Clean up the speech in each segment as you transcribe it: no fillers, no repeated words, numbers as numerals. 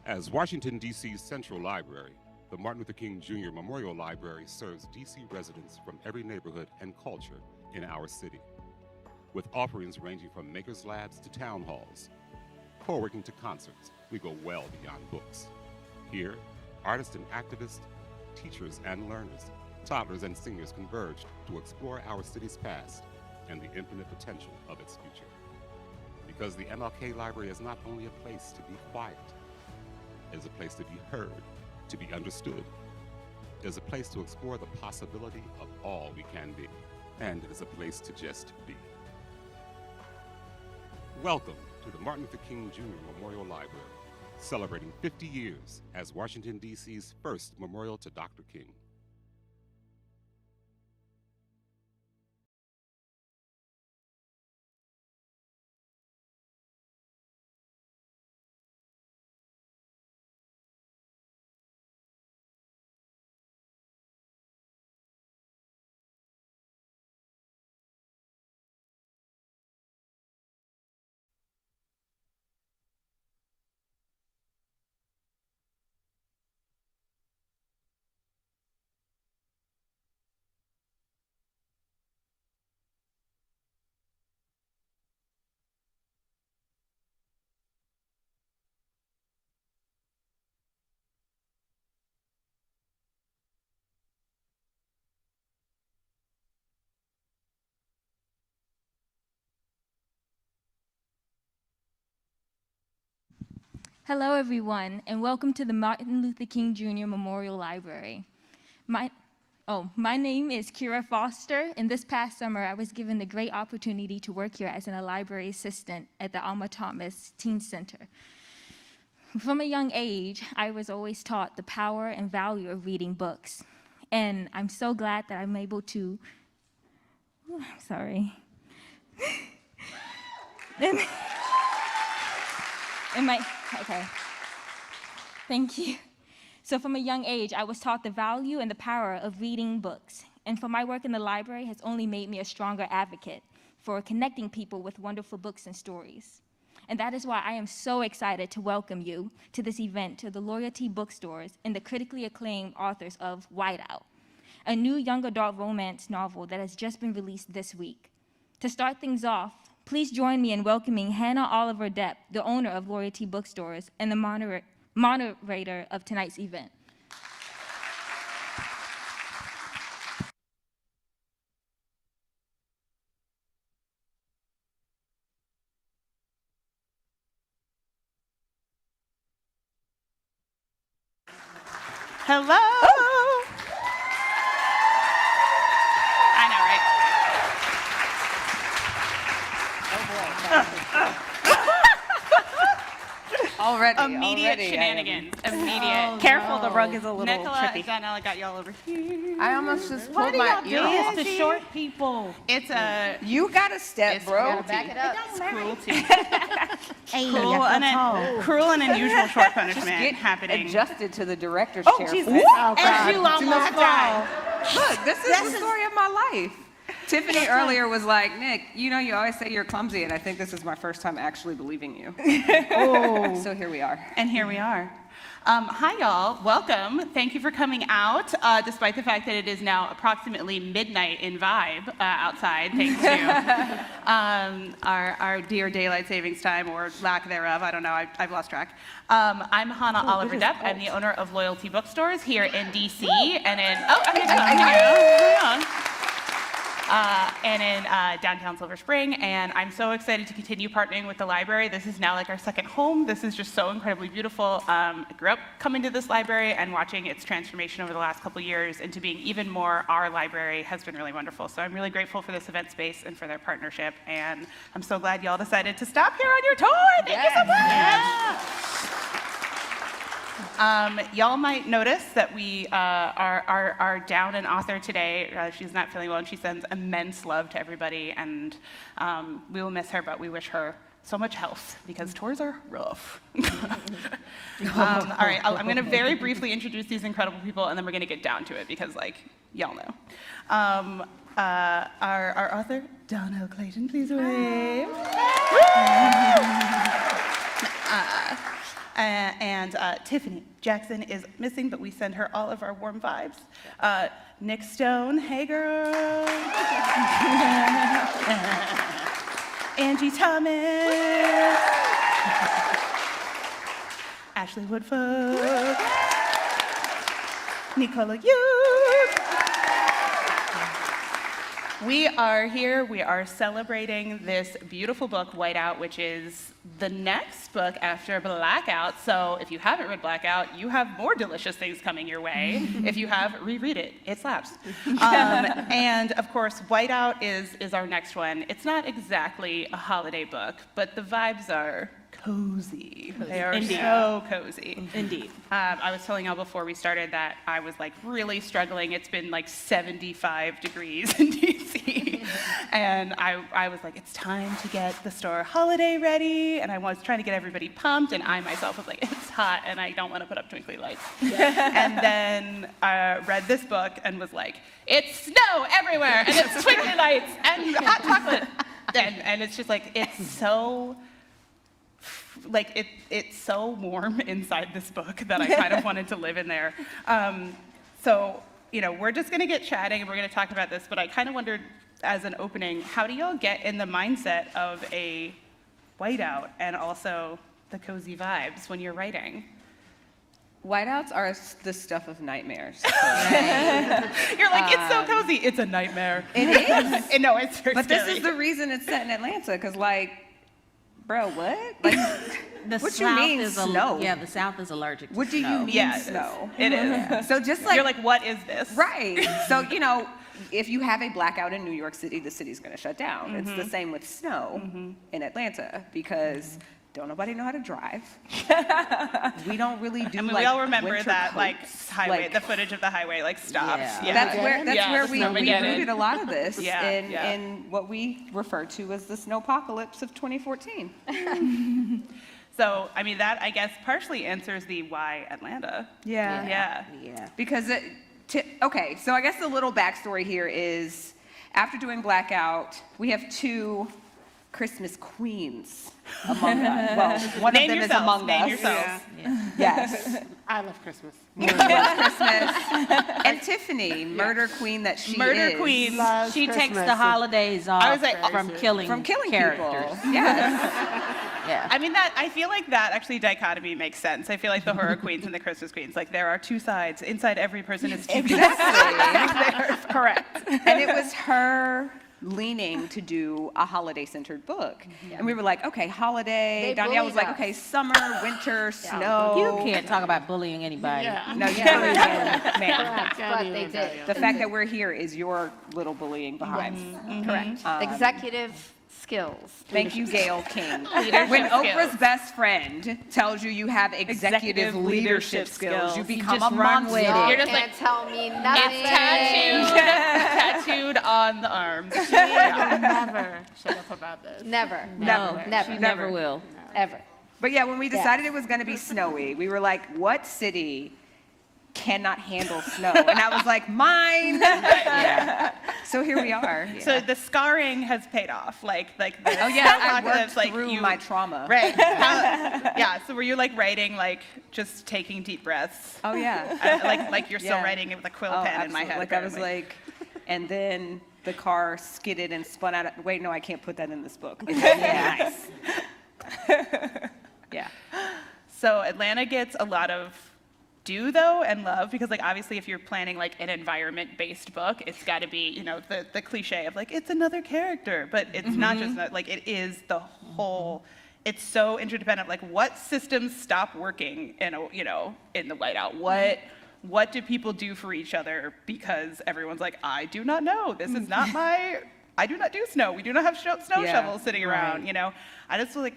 As Washington, D.C.'s central library, the Martin Luther King Jr. Memorial Library serves D.C. residents from every neighborhood and culture in our city, with offerings ranging from makers labs to town halls, co-working to concerts. We go well beyond books. Here, artists and activists, teachers and learners, toddlers and seniors converge to explore our city's past and the infinite potential of its future. Because the MLK Library is not only a place to be quiet, it is a place to be heard, to be understood. It is a place to explore the possibility of all we can be, and it is a place to just be. Welcome to the Martin Luther King Jr. Memorial Library, celebrating 50 years as Washington, D.C.'s first memorial to Dr. King. Hello, everyone, and welcome to the Martin Luther King Jr. Memorial Library. My name is Kira Foster, and this past summer, I was given the great opportunity to work here as a library assistant at the Angie Thomas Teen Center. From a young age, I was always taught the power and value of reading books, and I'm so glad that I'm able to, Okay, thank you. So from a young age, I was taught the value and the power of reading books. And for my work in the library has only made me a stronger advocate for connecting people with wonderful books and stories. And that is why I am so excited to welcome you to this event, to the Loyalty Bookstores and the critically acclaimed authors of Whiteout, a new young adult romance novel that has just been released this week. To start things off, please join me in welcoming Hannah Oliver Depp, the owner of Loyalty Bookstores and the moderator of tonight's event. Hello. I know, right? Already. Immediate shenanigans. Immediate. Oh, Careful, no. the rug is a little Nicola, trippy. Dhonielle got y'all over here. I almost just What pulled are my y'all ear doing? off. It's the short people. It's a You gotta step, it's bro. cruelty. Back it up. It's cruelty. Hey, Cruel and unusual short Just punishment get happening. adjusted to the director's Oh, chair. Jesus. Look, Oh, God. As you almost died. this is the story of my life. Tiffany earlier was like, Nick, you know you always say you're clumsy, and I think this is my first time actually believing you. Oh. So here we are. And here we are. Hi, y'all. Welcome. Thank you for coming out, despite the fact that it is now approximately midnight in vibe outside, thanks to our dear daylight savings time, or lack thereof. I don't know. I've lost track. I'm Hannah Oliver Depp. I'm the owner of Loyalty Bookstores here in D.C. and in downtown Silver Spring, and I'm so excited to continue partnering with the library. This is now like our second home. This is just so incredibly beautiful. I grew up coming to this library and watching its transformation over the last couple years into being even more our library has been really wonderful. So I'm really grateful for this event space and for their partnership, and I'm so glad y'all decided to stop here on your tour. Thank you so much. Y'all might notice that we are down an author today. She's not feeling well, and she sends immense love to everybody, and we will miss her, but we wish her so much health, because tours are rough. All right, I'm going to very briefly introduce these incredible people, and then we're going to get down to it, because, like, y'all know. Our author, Dhonielle Clayton, please wave. And Tiffany Jackson is missing, but we send her all of our warm vibes. Nic Stone, hey girl. Angie Thomas. Ashley Woodfolk. Nicola Yoon. We are here, we are celebrating this beautiful book, Whiteout, which is the next book after Blackout. So if you haven't read Blackout, you have more delicious things coming your way. If you have, reread it, it slaps. And of course, Whiteout is our next one. It's not exactly a holiday book, but the vibes are cozy. They are so cozy. Indeed. I was telling y'all before we started that I was like really struggling. It's been like 75 degrees in DC. And I was like, it's time to get the store holiday ready. And I was trying to get everybody pumped. And I myself was like, it's hot and I don't want to put up twinkly lights. And then I read this book and was like, it's snow everywhere and it's twinkly lights and hot chocolate. And it's just like, it's so... like it's so warm inside this book that I kind of wanted to live in there. So, you know, we're just gonna get chatting and we're gonna talk about this, but I kind of wondered as an opening, how do y'all get in the mindset of a whiteout and also the cozy vibes when you're writing? Whiteouts are the stuff of nightmares. You're like, it's so cozy, it's a nightmare. It is. No, it's very But scary. this is the reason it's set in Atlanta, because like, bro, what? Like, what you mean snow? Yeah, the South is allergic to What do you snow. mean Yeah, snow? it is. So just like, You're like, what is this? right. So, you know, if you have a blackout in New York City, the city's gonna shut down. It's the same with snow in Atlanta, because don't nobody know how to drive. We don't really do I mean, like we all remember winter that, like, coats. highway, Like, the footage of the highway, like, stops. Yeah. That's where the we Snowmageddon. rooted a lot of this Yeah, in, yeah. in what we refer to as the snowpocalypse of 2014. So, I mean, that, I guess, partially answers the why Atlanta. Yeah. Yeah. Because okay, so I guess the little backstory here is after doing Blackout, we have two Christmas queens among us. Well, one Name of them yourselves, is among name us. yourselves. Yes. I love Christmas. Christmas. And Tiffany, murder queen that she Murder is. queen. Loves She takes Christmas. the holidays off I was like, from killing characters. people. Yes. Yeah. I mean, I feel like that actually dichotomy makes sense. I feel like the horror queens and the Christmas queens, like, there are two sides. Inside every person is two people. Exactly. Correct. And it was her leaning to do a holiday-centered book. And we were like, okay, holiday. They Dhonielle was bullied like, us. okay, summer, winter, snow. You can't talk about bullying anybody. Yeah. No, you really can't, ma'am. Correct, but they did. The fact that we're here is your little bullying behind. Correct. Executive skills. Thank you, Gail King. Leadership When skills. Oprah's best friend tells you you have executive leadership skills, you You become just a run monster. with it. Y'all You're just can't like, tell me nothing. It's tattooed on the arms. Never shut up about this. Never. No, Never. she never will. Ever. But yeah, when we decided it was going to be snowy, we were like, what city cannot handle snow? And I was like, mine. So here we are. So the scarring has paid off. Like the Oh yeah, I apocalypse, worked through my trauma. Right. Yeah. So were you like writing, like just taking deep breaths? Oh yeah. Like you're still Yeah. writing it with a quill Oh, pen in my absolutely. head. Like I was apparently. like, and then the car skidded and spun out. Wait, no, I can't put that in this book. Nice. Yeah. So Atlanta gets a lot of due though and love, because like obviously if you're planning like an environment-based book, it's got to be, you know, the cliche of like it's another character, but it's not just that, like it is the whole. It's so interdependent. Like what systems stop working in a, you know, in the Whiteout? What do people do for each other because everyone's like, I do not know. This is not my. I do not do snow. We do not have snow Yeah, shovels sitting around. right. You know, I just feel like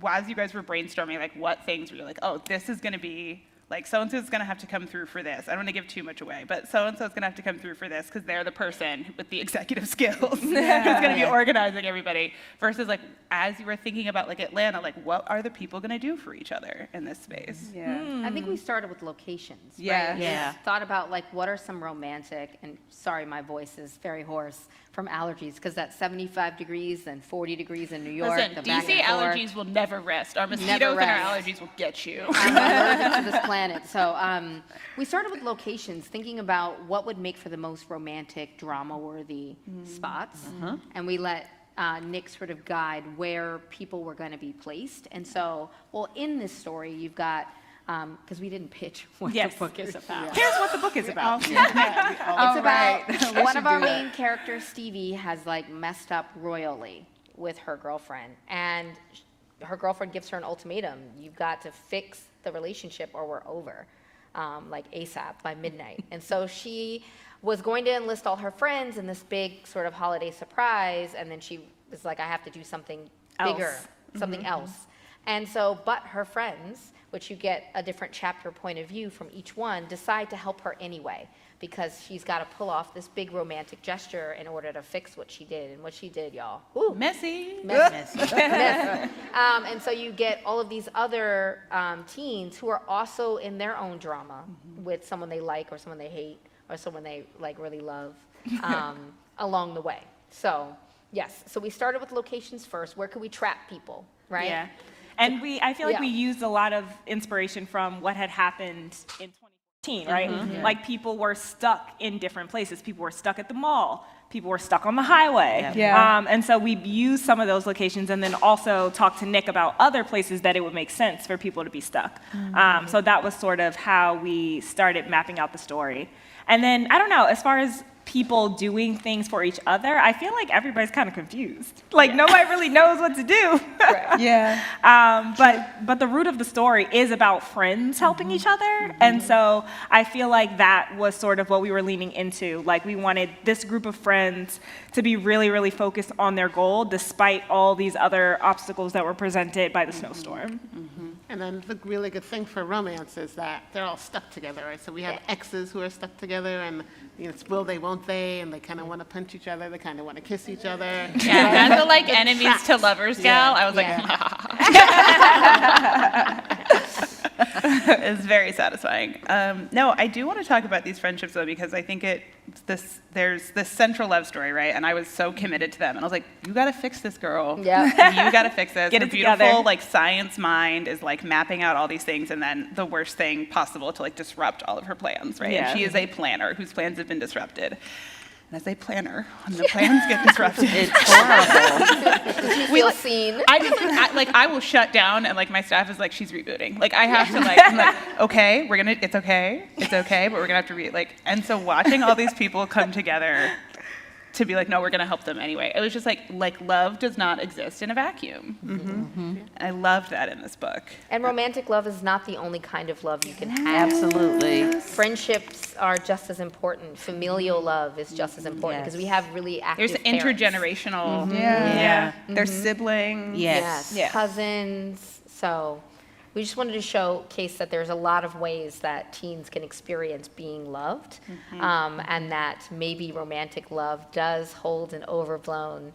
as you guys were brainstorming, like what things were you like, oh, this is going to be like so-and-so is going to have to come through for this. I don't want to give too much away, but so-and-so is going to have to come through for this because they're the person with the executive skills who's going to be organizing everybody. Versus like, as you were thinking about like Atlanta, like what are the people going to do for each other in this space? Yeah. I think we started with locations. Yeah. Right? Yeah. Thought about like what are some romantic, and sorry, my voice is very hoarse from allergies because that's 75 degrees and 40 degrees in New York. Listen, the back DC and forth. allergies will never rest. Our mosquitoes Never and rest. our allergies will get you. I'm allergic to this planet. So we started with locations, thinking about what would make for the most romantic, drama-worthy spots. And we let Nic sort of guide where people were going to be placed. And so, well, in this story, you've got, because we didn't pitch what Yes. the book is about. Here's what the book is about. It's about one of our main characters, Stevie, has like messed up royally with her girlfriend, and her girlfriend gives her an ultimatum: you've got to fix the relationship or we're over, like ASAP by midnight. And so she was going to enlist all her friends in this big sort of holiday surprise, and then she was like, I have to do something bigger, something else. And so, but her friends, which you get a different chapter point of view from each one, decide to help her anyway, because she's got to pull off this big romantic gesture in order to fix what she did. And what she did, y'all, ooh, Messy. messy. Messy. And so you get all of these other teens who are also in their own drama with someone they like or someone they hate or someone they like really love along the way. So yes, so we started with locations first. Where could we trap people, right? Yeah. And I feel like Yeah. we used a lot of inspiration from what had happened in 2014, right? Like people were stuck in different places. People were stuck at the mall. People were stuck on the highway. Yeah. And so we used some of those locations and then also talked to Nic about other places that it would make sense for people to be stuck. So that was sort of how we started mapping out the story. And then, I don't know, as far as people doing things for each other, I feel like everybody's kind of confused. Like nobody really knows what to do. Yeah. But the root of the story is about friends helping each other. And so I feel like that was sort of what we were leaning into. Like we wanted this group of friends to be really, really focused on their goal despite all these other obstacles that were presented by the snowstorm. And then the really good thing for romance is that they're all stuck together, right? So we have exes who are stuck together, and you know, it's will they, won't they, and they kind of want to punch each other, they kind of want to kiss each other. Yeah, as a like enemies to lovers gal, I was like, it's very satisfying. No, I do want to talk about these friendships though, because I think there's this central love story, right? And I was so committed to them, and I was like, you got to fix this, girl. Yeah. You got to fix this. Get Her it beautiful together. like science mind is like mapping out all these things, and then the worst thing possible to like disrupt all of her plans, right? Yeah. And she is a planner whose plans have been disrupted. And as a planner, when the plans get disrupted, It's horrible. Did you feel seen? I just I will shut down, and like my staff is like, she's rebooting. Like I have to I'm like, okay, it's okay, but we're gonna have to and so watching all these people come together to be like, no, we're gonna help them anyway. It was just like love does not exist in a vacuum. I loved that in this book. And romantic love is not the only kind of love you can have. Absolutely. Friendships are just as important. Familial love is just as important because we have really active There's parents. intergenerational. Yeah. Their siblings. Yes. Yes, cousins. So we just wanted to showcase that there's a lot of ways that teens can experience being loved, and that maybe romantic love does hold an overblown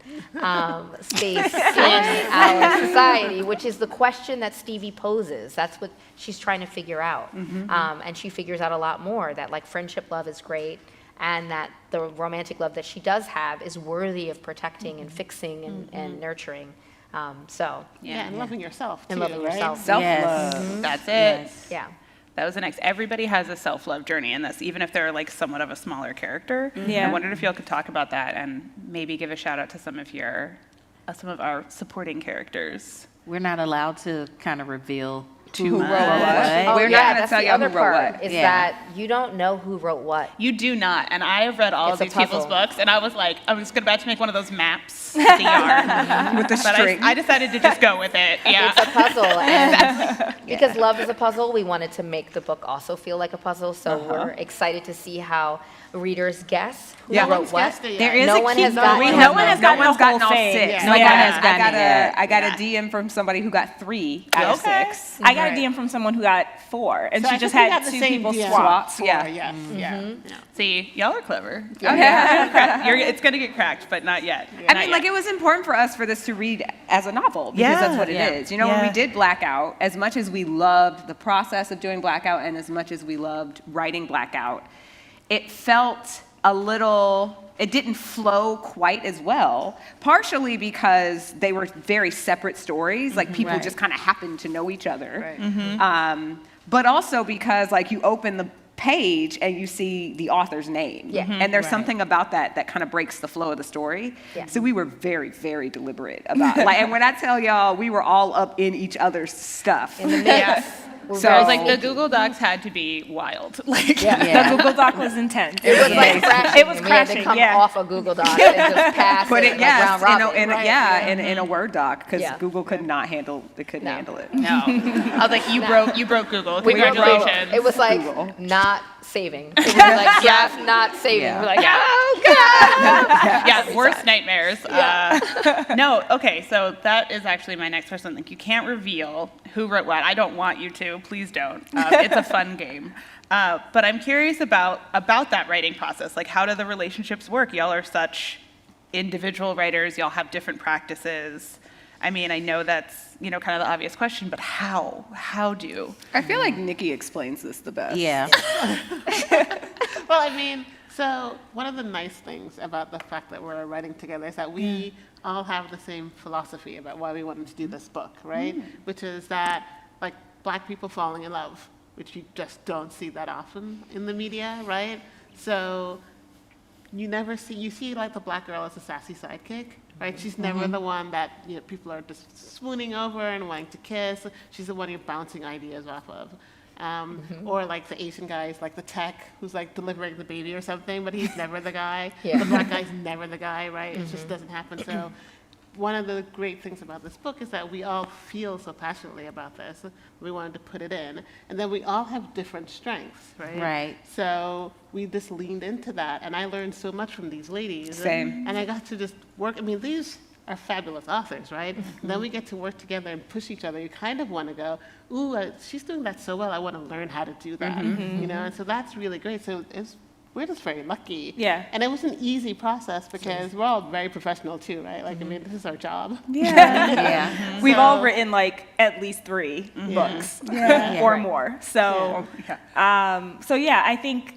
space in our society, which is the question that Stevie poses. That's what she's trying to figure out. And she figures out a lot more, that like friendship love is great, and that the romantic love that she does have is worthy of protecting and fixing and nurturing. Yeah, and loving yourself too, And loving right? yourself. Self-love. That's it. Yeah. That was the next. Everybody has a self-love journey in this, even if they're like somewhat of a smaller character. Yeah. I wondered if y'all could talk about that and maybe give a shout out to some of our supporting characters. We're not allowed to kind of reveal Who much. wrote what? We're not gonna that's tell the y'all other who wrote part, what. is Yeah. that you don't know who wrote what. You do not, and I have read all It's of a these people's puzzle. books, and I was like, I was about to make one of those maps at the yarn. With the But string. I decided to just go with it. Yeah. It's a puzzle, and because love is a puzzle, we wanted to make the book also feel like a puzzle. So we're excited to see how readers guess who Yeah. No wrote one's what. guessed it yet. There is No a one key- has gotten. No one has gotten one's a gotten whole all thing. six. Yeah. No one Yeah. has gotten it yet. I got a DM from somebody who got 3 out of Okay. 6. I got a Right. DM from someone who got 4, and So she I just think we had got the 2 same people DM. swap. Four, Yeah. yes, yeah. See, y'all are clever. Yeah. It's going to get cracked, but not yet. I mean, like, it was important for us for this to read as a novel because that's what it Yeah. is. You know, when we did Blackout, as much as we loved the process of doing Blackout and as much as we loved writing Blackout, it felt a little, it didn't flow quite as well, partially because they were very separate stories, like people Right. just kind of happened to know each other. But also because like you open the page and you see the author's name. Yeah. And there's something about that that kind of breaks the flow of the story. Yeah. So we were very, very deliberate about like, and when I tell y'all, we were all up in each other's stuff. In the mix. Yeah. We're So- very Like the sneaky. Google Docs had to be wild. Like, The Google Doc was intense. It was like crashing. It was and we had to crashing, come yeah. off a Google Doc and just pass Put it it, like yes, round robin. in a Word doc, because Yeah. Google could not handle, it couldn't No. handle it. no. I was like, you broke Google. We wrote- Congratulations. It was like Google. not saving. It was like draft not saving. Yeah. We're like, Yeah. oh god. Yeah, worst nightmares. No, okay, so that is actually my next question. Like, you can't reveal who wrote what. I don't want you to. Please don't. It's a fun game. But I'm curious about that writing process. Like, how do the relationships work? Y'all are such individual writers. Y'all have different practices. I mean, I know that's, kind of the obvious question, but how? How do? I feel like Nikki explains this the best. Yeah. Well, I mean, so one of the nice things about the fact that we're writing together is that we all have the same philosophy about why we wanted to do this book, right? Which is that, like, Black people falling in love, which you just don't see that often in the media, right? So you see like the Black girl as a sassy sidekick, right? She's never the one that people are just swooning over and wanting to kiss. She's the one you're bouncing ideas off of. Or like the Asian guy is like the tech who's like delivering the baby or something, but he's never the guy. Yeah. The Black guy's never the guy, right? It just doesn't happen. So one of the great things about this book is that we all feel so passionately about this. We wanted to put it in. And then we all have different strengths, right? Right. So we just leaned into that. And I learned so much from these ladies. Same. And I got to just work. I mean, these are fabulous authors, right? And then we get to work together and push each other. You kind of want to go, ooh, she's doing that so well. I want to learn how to do that, And so that's really great. So we're just very lucky. Yeah. And it was an easy process because we're all very professional too, right? Like, I mean, this is our job. Yeah. We've So- all written like at least 3 books or more. So, so yeah, I think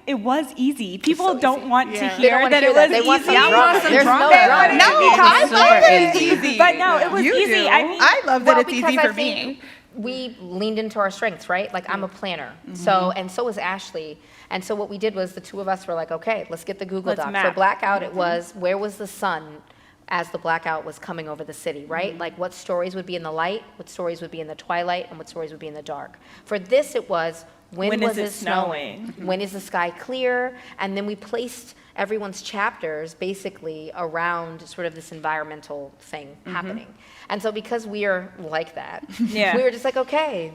it was easy. People don't want to Yeah. They don't hear wanna that hear it that. was They want some easy. drama. There's no drama. I love that it's easy. But no, it was You easy. do. I mean, I love that Well, it's because easy I for think me. we leaned into our strengths, right? Like I'm a planner, so is Ashley. And so what we did was the two of us were like, okay, let's get the Google Let's Doc. For map. Blackout, it was where was the sun as the blackout was coming over the city, right? Like what stories would be in the light, what stories would be in the twilight, and what stories would be in the dark. For this, it was when was is it it snowing? When is the sky clear? And then we placed everyone's chapters basically around sort of this environmental thing happening. And so because we are like that, Yeah. we were just like, okay,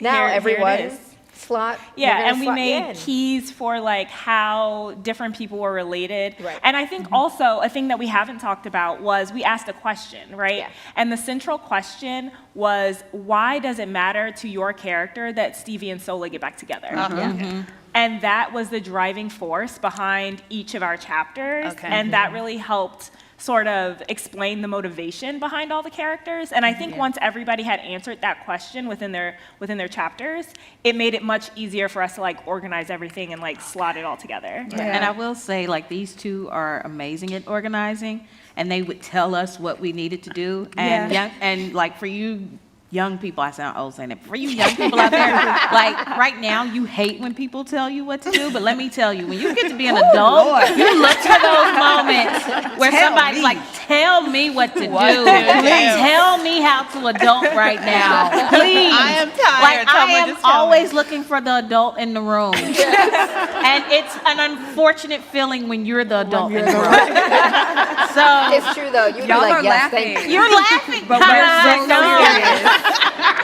now Here it everyone is. slot. we're Yeah, gonna and we slot made in. keys for like how different people were related. Right. And I think also a thing that we haven't talked about was we asked a question, right? Yeah. And the central question was, why does it matter to your character that Stevie and Sola get back together? And that was the driving force behind each of our chapters. Okay. And that really helped sort of explain the motivation behind all the characters. And I think once everybody had answered that question within their chapters, it made it much easier for us to like organize everything and like slot it all together. And I will say, like, these two are amazing at organizing, and they would tell us what we needed to do. And like for you young people, I sound old saying it. For you young people out there, like right now, you hate when people tell you what to do. But let me tell you, when you get to be an adult, you look for those moments where somebody's like tell me what to do. Tell me how to adult right now, please. I am tired. Like, I Someone am just tell me. always looking for the adult in the room. And it's an unfortunate feeling when you're the adult in the room. So It's true though. You'd be Y'all like, are yes, laughing. thank you. you're laughing, But we're so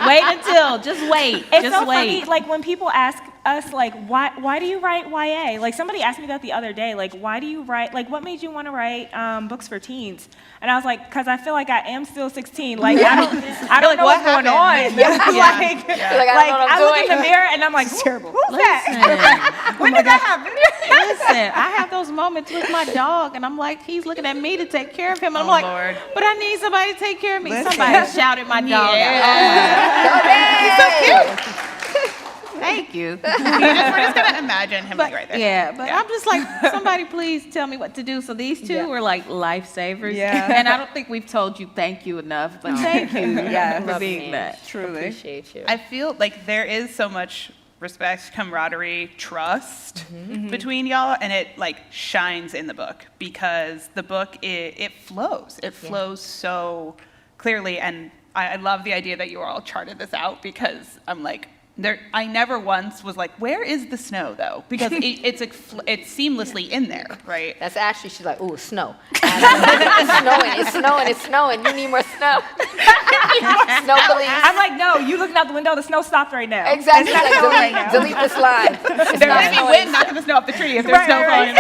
Wait until, just wait, It's just so wait. funny, like when people ask us, like, why do you write YA? Like somebody asked me that the other day, like, why do you write, like, what made you want to write books for teens? And I was like, because I feel like I am still 16. Like, I don't know what's going on. Like, I I look in the mirror and I'm like, who's that? When did that happen? Listen, I have those moments with my dog, and I'm like, he's looking at me to take care of him. And I'm like, Lord. but I need somebody to take care of me. Somebody shouted my dog He's so cute. out. Thank you. We're just gonna imagine him like right there. Yeah, but I'm just like, somebody please tell me what to do. So these two were like lifesavers. Yeah. And I don't think we've told you thank you enough, but thank you for being that. Truly. Appreciate you. I feel like there is so much respect, camaraderie, trust between y'all, and it like shines in the book because the book it flows. It flows so clearly, and I love the idea that you all charted this out because I'm like. I never once was like, where is the snow though? Because it's seamlessly in there, right? That's Ashley. She's like, ooh, snow. It's snowing. You need more snow. Snow police. I'm like, no, you looking out the window, the snow stopped right now. Exactly. Like, delete this line. It's There's not gonna be snowing. wind knocking the snow off the tree if there's snow falling.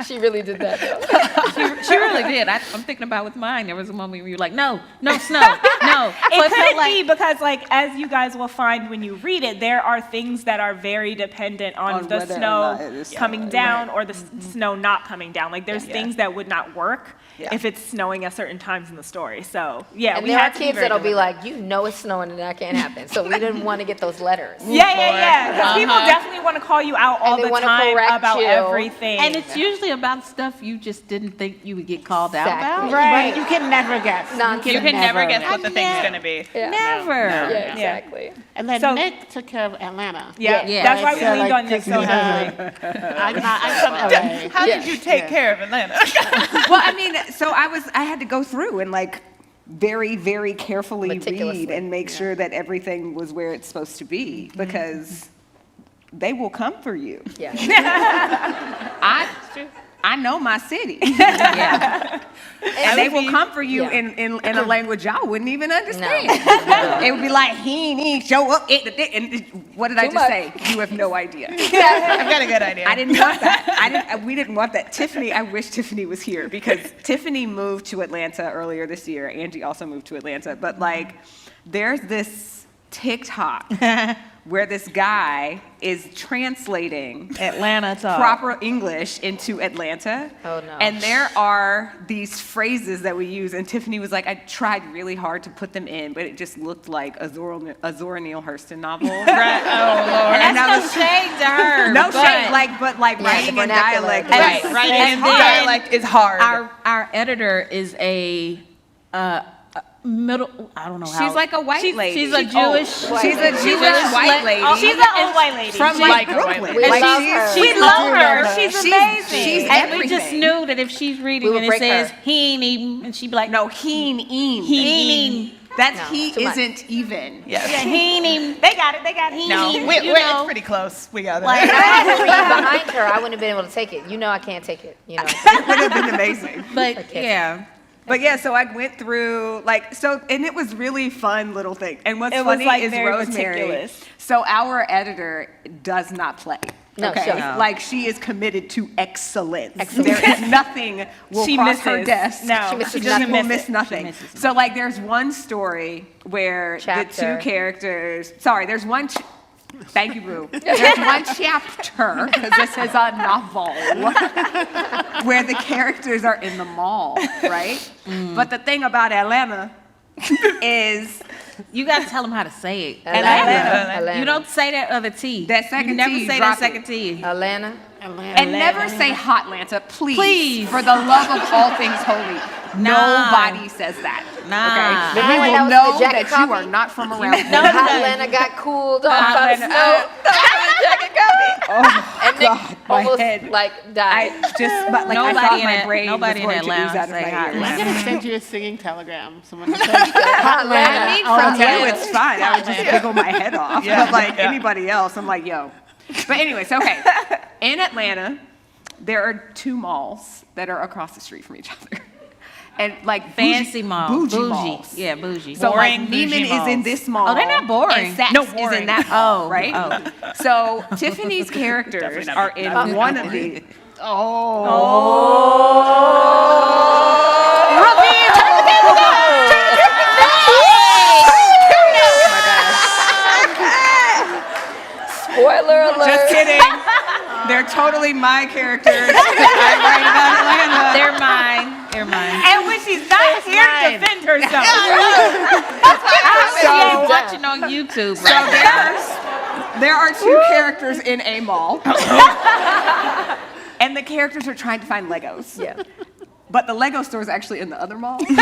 She really did that though. She really did. I'm thinking about with mine. There was a moment where you were like, no snow, no. So It felt could be because, like, as you guys will find when you read it, there are things that are very dependent on the whether or snow not it is coming down or the snow not coming down. Like, there's things that would not work if it's snowing at certain times in the story. So, yeah, And we there are had to be kids very that'll be deliberate. like, you know it's snowing and that can't happen. So we didn't want to get those letters. Yeah. Because people definitely want to call you out all they the wanna time correct about you. everything. And it's usually about stuff you just didn't think you would get called out Exactly. about. Right. You can never guess. Nonsense. You can never guess I what the thing's never- gonna be. Yeah. Never. Yeah, exactly. And then So- Nick took care of Atlanta. yeah, Yeah. that's why we So, leaned like, on Nick so this- heavily. I'm from LA. How did you take care of Atlanta? Well, I mean, so I had to go through and like very, very carefully read Meticulously. and make sure that everything was where it's supposed to be because they will come for you. Yeah. I know my city. Yeah. And they will come for you Yeah. in a language y'all wouldn't even understand. No. It would be like, he ain't show up. And what did I Too just much. say? You have no idea. I've got a good idea. I didn't want that. We didn't want that. Tiffany, I wish Tiffany was here because Tiffany moved to Atlanta earlier this year. Angie also moved to Atlanta. But like, there's this TikTok where this guy is translating Atlanta talk. proper English into Atlanta. Oh, no. And there are these phrases that we use, and Tiffany was like, I tried really hard to put them in, but it just looked like a Zora Neale Hurston novel. Oh Lord. And I No was shade to her. no but shade, but writing the in vernacular. dialect. Right, was- right. And And then dialect is hard. Our editor is a middle. I don't know how. She's like a white lady. She's a Jewish. She's a Jewish white lady. Oh, she's an old white lady. from like like a white Brooklyn. lady. We Like, love she's- her. We We love do her. love her. She's amazing. she's And we just everything. knew that if she's reading We and would it break her. says he ain't even, and she'd be like, No, heen. he That's No, he too much. isn't even. Yes. yeah, he ain't even. They got it. No, you it's know. pretty close. We got it. Like, if I had to read behind her, I wouldn't have been able to take it. You know I can't take it. You know. It would have been amazing. But Okay. yeah, But yeah, so I went through and it was really fun little thing. And what's It was, funny like, is very Rosemary. meticulous. So our editor does not play. No, okay, she doesn't. like she is committed to excellence. There is nothing will She cross her misses. desk. No, She misses she doesn't nothing. will miss miss it. nothing. misses So like, there's one story where Chapter. the two characters. Sorry, there's one. Thank you, Boo. There's one chapter, because this is a novel, where the characters are in the mall, right? But the thing about Atlanta is you got to tell them how to say it. Atlanta. You don't say that other T. That second you never T, say drop that second T. Atlanta. and never say Hotlanta, please. Please. For the love of all things holy. Nah. Nobody says that. Nah. Okay? Remember when We that will was know the Jack that and you Coffee? are not from around here. Atlanta got cooled off by the snow. And And Nick God, my almost head. like died. I thought my brain was nobody in going to Atlanta ooze out of say my hi. ears. I'm gonna send you a singing telegram. Someone said, Atlanta. From you, it's fine. I would just giggle my head off. But like anybody else, I'm like, yo. But anyways, okay. In Atlanta, there are 2 malls that are across the street from each other. And like Fancy malls. bougie malls. Yeah, bougie. So like Boring bougie Neiman is in malls. this mall. Oh, they're not boring. And Saks No, is boring. in that mall, Oh, right? oh. So Tiffany's characters are in one of the. Spoiler alert. Just kidding. They're totally my characters. I write about Atlanta. They're mine. They're mine. And when she's not here to defend herself. I'm watching on YouTube So right now. there are 2 characters in a mall. And the characters are trying to find Legos. Yeah. But the Lego store is actually in the other mall. Across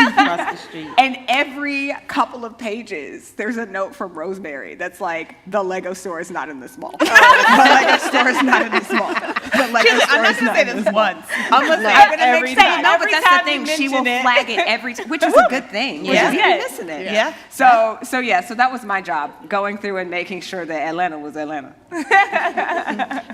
the street. And every couple of pages, there's a note from Rosemary that's like, the Lego store is not in this mall. The Lego store is not in this mall. The Lego store I'm not is going to not say in this this mall. once. I'm going to say I'm it gonna every make time. No, but Every that's the time thing. you She will mention it. flag it every time, which is a good thing. Which Yeah. is Yeah. missing it. Yeah. So that was my job, going through and making sure that Atlanta was Atlanta.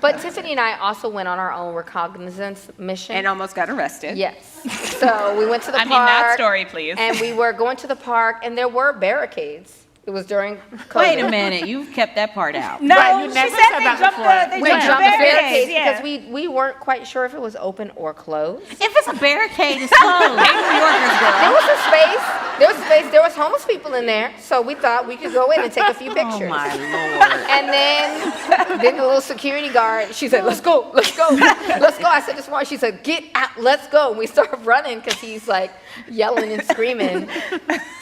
But Tiffany and I also went on our own recognizance mission. And almost got arrested. Yes. So we went to the I park. mean, that story, please. And we were going to the park, and there were barricades. It was during COVID. Wait a minute, you've kept that part out. No, Right, you she never said said they that jumped before. the We jumped the barricades yeah. because we weren't quite sure if it was open or closed. If it's a barricade, it's closed. New Yorkers, girl. There was a space. There was space. There was homeless people in there, so we thought we could go in and take a few Oh pictures. my Lord. And then the little security guard, she said, "Let's go, let's go, let's go." I said, "This morning," she said, "Get out, let's go." And we started running because he's like yelling and screaming.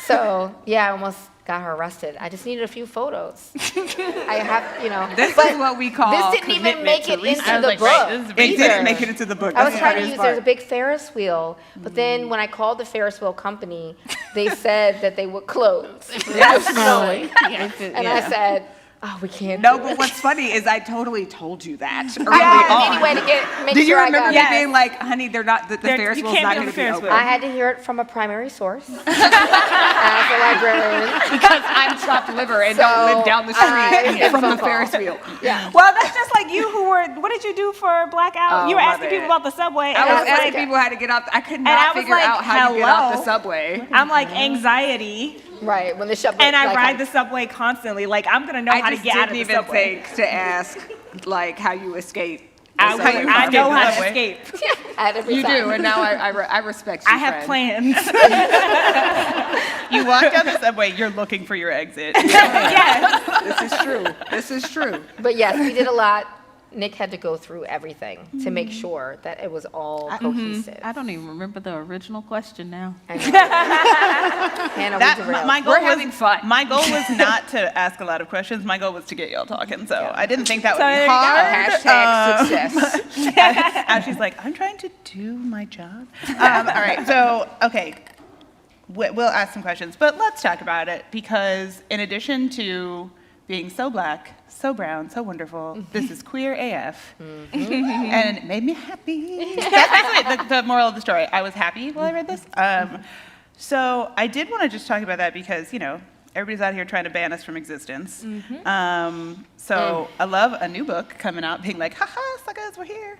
So yeah, I almost got her arrested. I just needed a few photos. I have, This but is what we call this didn't even commitment make to it research. into the like, book. right, this is It research. didn't make it into the book. I was That's trying the to use, hardest there's a part. big Ferris wheel, but then when I called the Ferris wheel company, they said that they would close. It was snowing. And I said, "Oh, we can't No, do but it." what's funny is I totally told you that early I did on. anyway to make Did you sure I remember got me it. being like, honey, they're not, the Ferris you wheel's can't not be on going the to be Ferris open. wheel. I had to hear it from a primary source as a librarian. Because I'm chopped liver and don't live down the I street get from the phone call. Ferris wheel. Yeah. Well, that's just like you who were, what did you do for Blackout? Oh, you were my asking bad. people about the subway. I and was was asking like, people how to get off. I could I not was figure like, out how to get off the hello? subway. I'm like anxiety, Right, when the shop. and I like, ride the subway constantly. Like, I'm going to know I how to just get out didn't of the even subway. think to ask, like, how you escape. the I subway. know how to Subway. escape. at every You time. do, and now I respect you, I have friend. plans. You walk down the subway, you're looking for your exit. Yes. This is true. This is true. But yes, we did a lot. Nick had to go through everything to make sure that it was all cohesive. I don't even remember the original question now. I know. Hannah, That, we derailed. my goal We're was, having fun. My goal was not to ask a lot of questions. My goal was to get y'all talking. So I didn't think that would So be there you go. hard. Success. Ashley's like, I'm trying to do my job. All right. So, okay. We'll ask some questions, but let's talk about it because in addition to being so black, so brown, so wonderful, this is queer AF. And it made me happy. That's basically the moral of the story. I was happy while I read this. So I did want to just talk about that because, everybody's out here trying to ban us from existence. So I love a new book coming out being like, haha, suckers, we're here.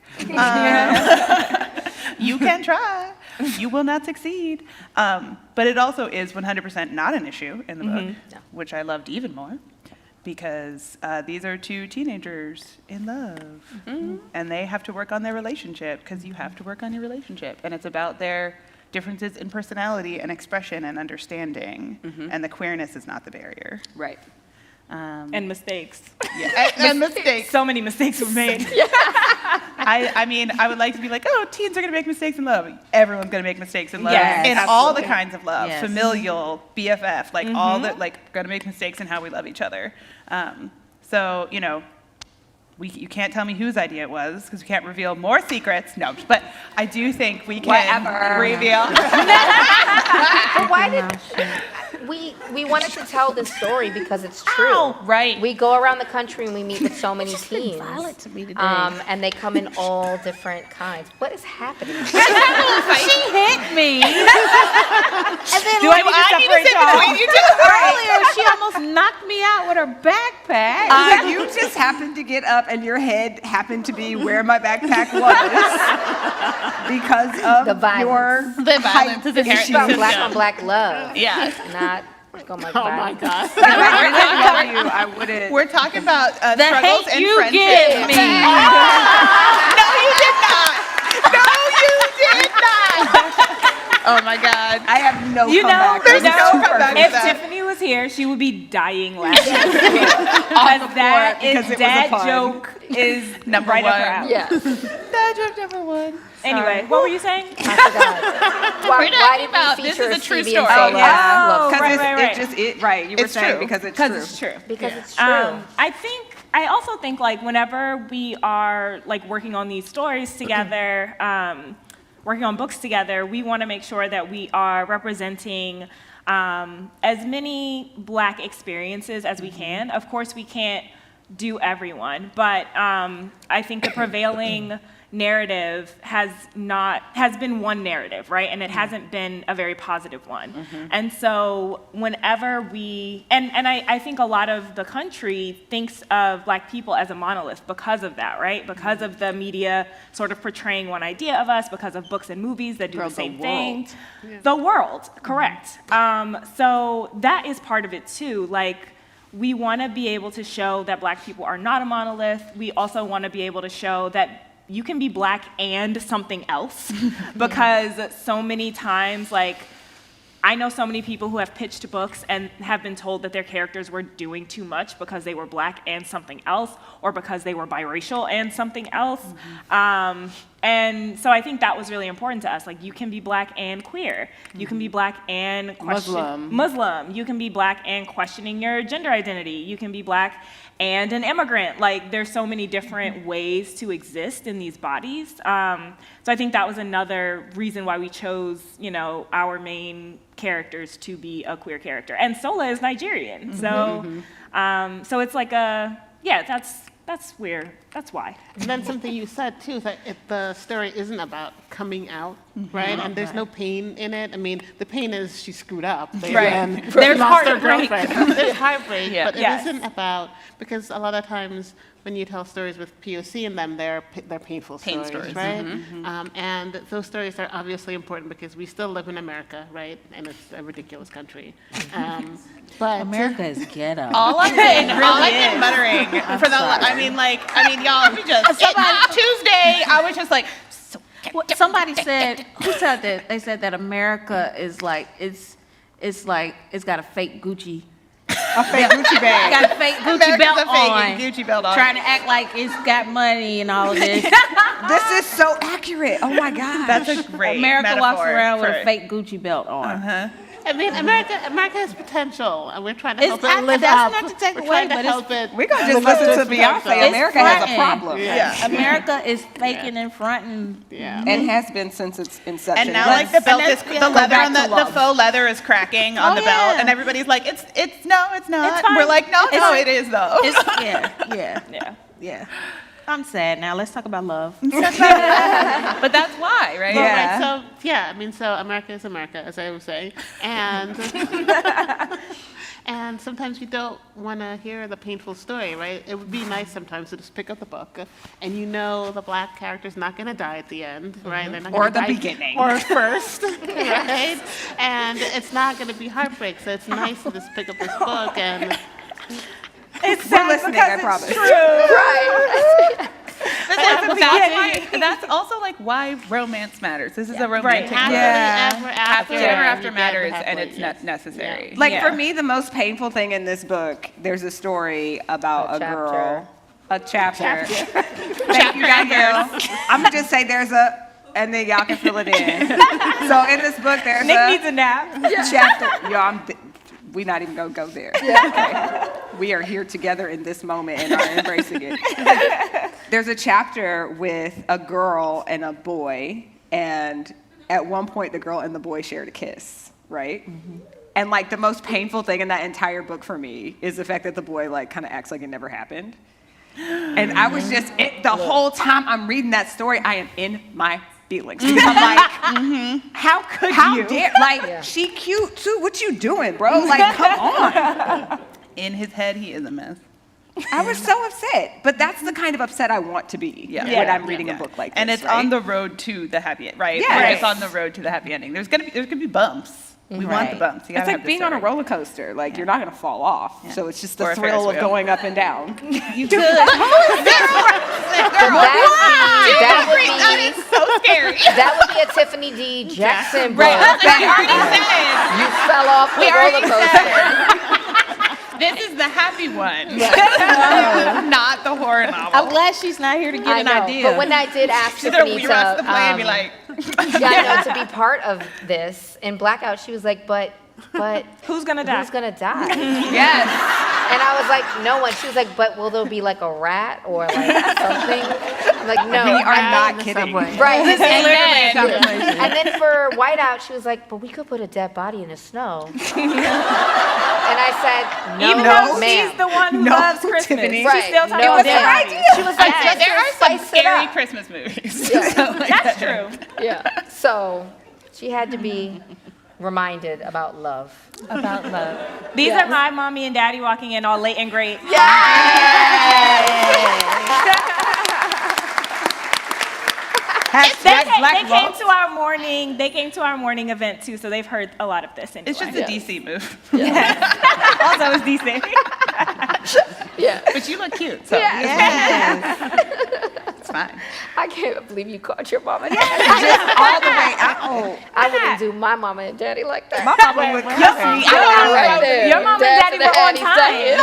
You can try. You will not succeed. But it also is 100% not an issue in the book, which I loved even more. Because these are two teenagers in love, and they have to work on their relationship, because you have to work on your relationship. And it's about their differences in personality and expression and understanding, and the queerness is not the barrier. Right. And mistakes. Yeah. And mistakes. So many mistakes were made. I mean, I would like to be like, oh, teens are going to make mistakes in love. Everyone's going to make mistakes in love. Yes, in all the kinds of love. Yes. Familial, BFF, like all the, going to make mistakes in how we love each other. So, you can't tell me whose idea it was because we can't reveal more secrets. No, but I do think we can Whatever. reveal. But why did we we wanted to tell this story because it's true. Right. We go around the country and we meet with so many teens. Violent to me today. And they come in all different kinds. What is happening? She hit me. And then Do I need to separate y'all? earlier, she almost knocked me out with her backpack. You just happened to get up and your head happened to be where my backpack was because of The violence. The violence is This is inherent. about black on black love. Yeah. Not oh my Oh my God. gosh. If I didn't love you, I wouldn't. We're talking about The struggles hate and you friendships. give me. No, you did not. No, you did not. Oh my God. I have no You know, comeback. There's This is no too comeback. perfect. if Tiffany was here, she would be dying laughing. Because that because is it was a that pun. joke is Number right up her one. alley. Yeah. That joke number one. Anyway, what were you saying? I forgot. Why talking did about- we this feature is a true Stevie and story. Sola? Yeah. Love Oh, story? right. Right. You were It's saying true. because it's Because true. it's true. Because it's true. I also think like whenever we are like working on these stories together, working on books together, we want to make sure that we are representing as many Black experiences as we can. Of course, we can't do everyone, but I think the prevailing narrative has been one narrative, right? And it hasn't been a very positive one. And so whenever I think a lot of the country thinks of Black people as a monolith because of that, right? Because of the media sort of portraying one idea of us, because of books and movies that do the same thing. The world, correct. So that is part of it too. Like, we want to be able to show that Black people are not a monolith. We also want to be able to show that you can be Black and something else, because so many times, like, I know so many people who have pitched books and have been told that their characters were doing too much because they were Black and something else, or because they were biracial and something else. And so I think that was really important to us. Like, you can be Black and queer. You can be Black and Muslim. You can be Black and questioning your gender identity. You can be Black and an immigrant. Like, there's so many different ways to exist in these bodies. So I think that was another reason why we chose, our main characters to be a queer character. And Sola is Nigerian. So it's like that's weird. That's why. And then something you said too is that the story isn't about coming out, right? And there's no pain in it. I mean, the pain is she screwed up. And There's lost her heartbreak. girlfriend. There's heartbreak, but it Yes. isn't about, because a lot of times when you tell stories with POC in them, they're painful Pain stories, stories. right? And those stories are obviously important because we still live in America, right? And it's a ridiculous country. But America is ghetto. All I've been muttering for y'all, we just Tuesday. I was just like, Well, somebody said, who said that? They said that America is like, it's got a fake Gucci. A fake Gucci bag. Got a fake Gucci America's belt a fake on. Gucci belt on. Trying to act like it's got money and all of this. This is so accurate. Oh my God. That's a great America walks metaphor around with for a fake Gucci belt on. I mean, America has potential, and we're trying to help It's- it live that's up. not to take We're away, trying to but it's- help it. We're going to just live up listen its to Beyonce. potential. America has a fronting. problem. Yeah. America is faking and fronting. Yeah. And has been since its inception. And now, like, the belt is, the leather back on to the love. faux leather is cracking on the belt, yeah. and everybody's like, it's no, it's not. It's fine. We're like, no, it is though. Yeah. I'm sad now. Let's talk about love. But that's why, right? Yeah. Right, so America is America, as I was saying, and and sometimes you don't want to hear the painful story, right? It would be nice sometimes to just pick up the book, and the Black character's not going to die at the end, right? They're not Or gonna the die- beginning. or first, right? And it's not going to be heartbreak, so it's nice to just pick up this book and. It's We're sad listening, because I it's promise. true. That's also like why romance matters. This is a romantic Happily book. ever Happily ever after Yeah, matters, and happily, it's yes. necessary. Like, Yeah. for me, the most painful thing in this book, there's a story about a girl. A chapter. Thank you, guys. I'm going to just say and then y'all can fill it in. So in this book, there's Nick needs a nap. chapter. We're not even going to go there. Okay. We are here together in this moment and are embracing it. There's a chapter with a girl and a boy, and at one point the girl and the boy shared a kiss. right? And like the most painful thing in that entire book for me is the fact that the boy like kind of acts like it never happened. And I was just, the whole time I'm reading that story, I am in my feelings. Because I'm like, How could how you? dare, like, she cute too, what you doing, bro? Like, come on. In his head, he is a mess. I was so upset, but that's the kind of upset I want to be when I'm reading a book like this, and it's right? on the road to the happy end, right? Yes. Like, it's on the road to the happy ending. There's gonna be bumps. We want the bumps. You It's gotta like have being the on a story. roller coaster. Like, you're not going to fall off. So it's just Or the a Ferris thrill of wheel. going up and down. You could. That would be So scary. that would be a Tiffany D. Jackson book. Right. We already said. You fell off the roller coaster. This is the happy one. Not the horror novel. I'm glad she's not here to get I an know, idea. but when I did ask She's gonna Tiffany rewatch the to, play and be like, to be part of this in Blackout, she was like, but Who's gonna die? who's gonna die? Yes. And I was like, no one. She was like, but will there be like a rat or like something? I'm like, no. We are not kidding. Right. this is literally a conversation. And then for Whiteout, she was like, but we could put a dead body in the snow. And I said, no, Even though ma'am. she's the one who loves Christmas. Tiffany. Right. She's still talking No, about ma'am. dead bodies. She was like, just there are some spice it scary up. Christmas movies. That's true. Yeah. So she had to be reminded about love. About love. These are my mommy and daddy walking in all late and great. They came to our morning event too, so they've heard a lot of this anyway. It's just a DC move. Also, it's DC. Yeah. But you look cute, so it's fine. I can't believe you caught your mama and Just daddy. all the way out. I wouldn't do my mama and daddy like that. My mama would kill me. Right there. Your mom and Dad daddy to the were on Hatties,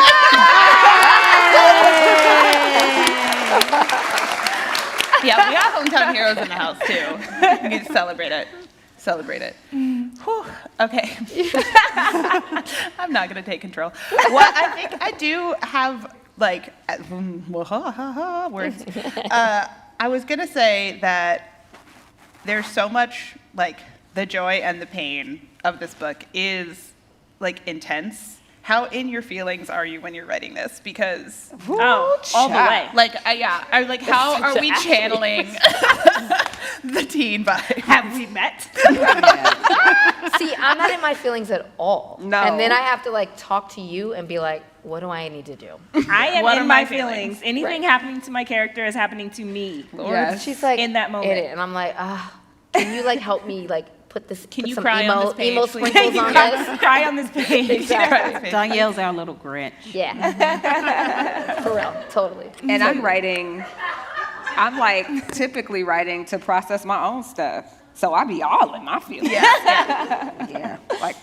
Yeah, we got hometown heroes in the house too. We need to celebrate it. Celebrate it. Whew. Okay. I'm not gonna take control. What I think I do have like words. I was gonna say that there's so much like the joy and the pain of this book is like intense. How in your feelings are you when you're writing this? Because All the way. like, I like, how are we channeling the teen vibe? Have we met? See, I'm not in my feelings at all. No. And then I have to like talk to you and be like, what do I need to do? I am What are in my my feelings. Anything Right. happening to my character is happening to me. Yes. She's like, In that moment. "It." And I'm like, can you like help me like put Can you some cry on this page, emo please? sprinkles on this? Cry on this page. Exactly. Dhonielle's our little Grinch. Yeah. For real, totally. And I'm like typically writing to process my own stuff. So I be all in my feelings. Yeah. Like,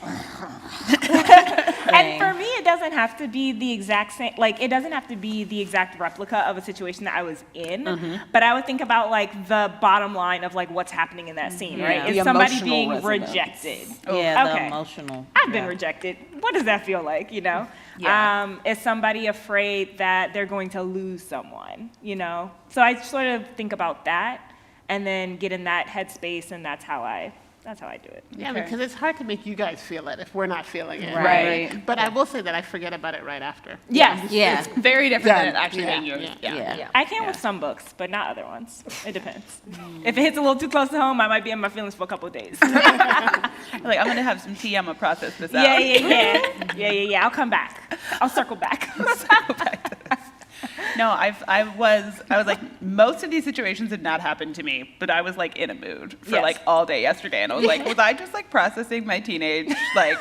And for me, it doesn't have to be the exact same, like, it doesn't have to be the exact replica of a situation that I was in, but I would think about, like, the bottom line of, like, what's happening in that scene, right? The Is somebody emotional being resonance. rejected? Yeah, the Okay. emotional. I've been rejected. What does that feel like, you know? Yeah. Is somebody afraid that they're going to lose someone, you know? So I sort of think about that and then get in that headspace, and that's how I do it. Yeah, because it's hard to make you guys feel it if we're not feeling it. Right. But I will say that I forget about it right after. Yes. Yeah. Very different than it Yeah. actually being yours. Yeah. I can with some books, but not other ones. It depends. If it hits a little too close to home, I might be in my feelings for a couple of days. Like, I'm gonna have some tea. I'm gonna process this out. Yeah. I'll come back. I'll circle back. No, I was like, most of these situations did not happen to me, but I was like in a mood for Yes. like all day yesterday, and I was like, was I just like processing my teenage like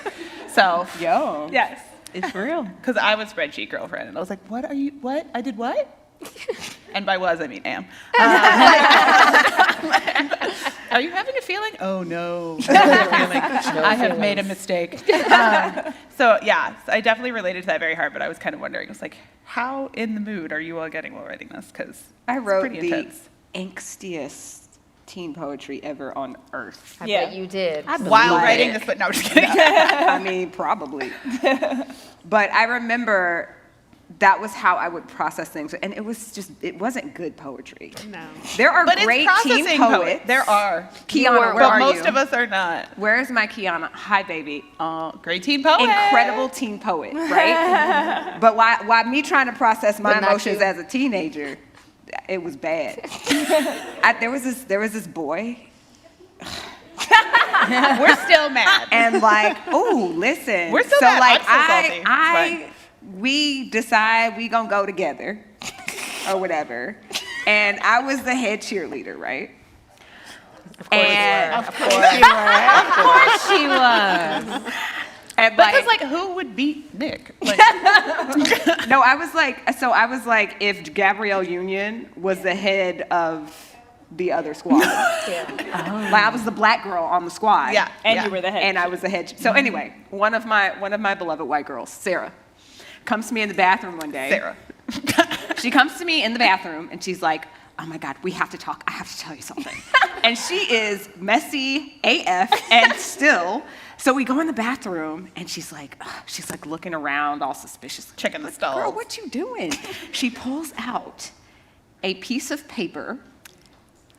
self? yo. Yes. It's real. Because I was spreadsheet girlfriend, and I was like, what? I did what? And by was, I mean am. Are you having a feeling? Oh no. I have made a mistake. So yeah, I definitely related to that very hard, but I was kind of wondering, I was like, how in the mood are you all getting while writing this? Because I wrote pretty the intense. angstiest teen poetry ever on earth. I Yeah. bet you did. While writing this, but no, I'm just kidding. I mean, probably. But I remember that was how I would process things. And it wasn't good poetry. No. There are But great it's teen processing poets. There are. Kiana, where But are most you? of us are not. Where is my Kiana? Hi, baby. Great teen poet. Incredible teen poet, right? But why me trying to process my But not emotions you. as a teenager, it was bad. There was this boy, We're still mad. and like, oh, listen. We're still so mad. like I'm still salty. we decide we gonna go together, or whatever. And I was the head cheerleader, right? Of course you were. Of course you were. Of course she was. And Because like, who would beat Nick? Like, no, I was like, if Gabrielle Union was the head of the other squad. Like, I was the black girl on the squad. yeah. And yeah. you were the head. And I was the head. So anyway, one of my beloved white girls, Sarah, comes to me in the bathroom one day. Sarah. She comes to me in the bathroom and she's like, oh my God, we have to talk. I have to tell you something. And she is messy AF and still. So we go in the bathroom and she's like looking around all suspicious. Checking the Like, stalls. Girl, what you doing? She pulls out a piece of paper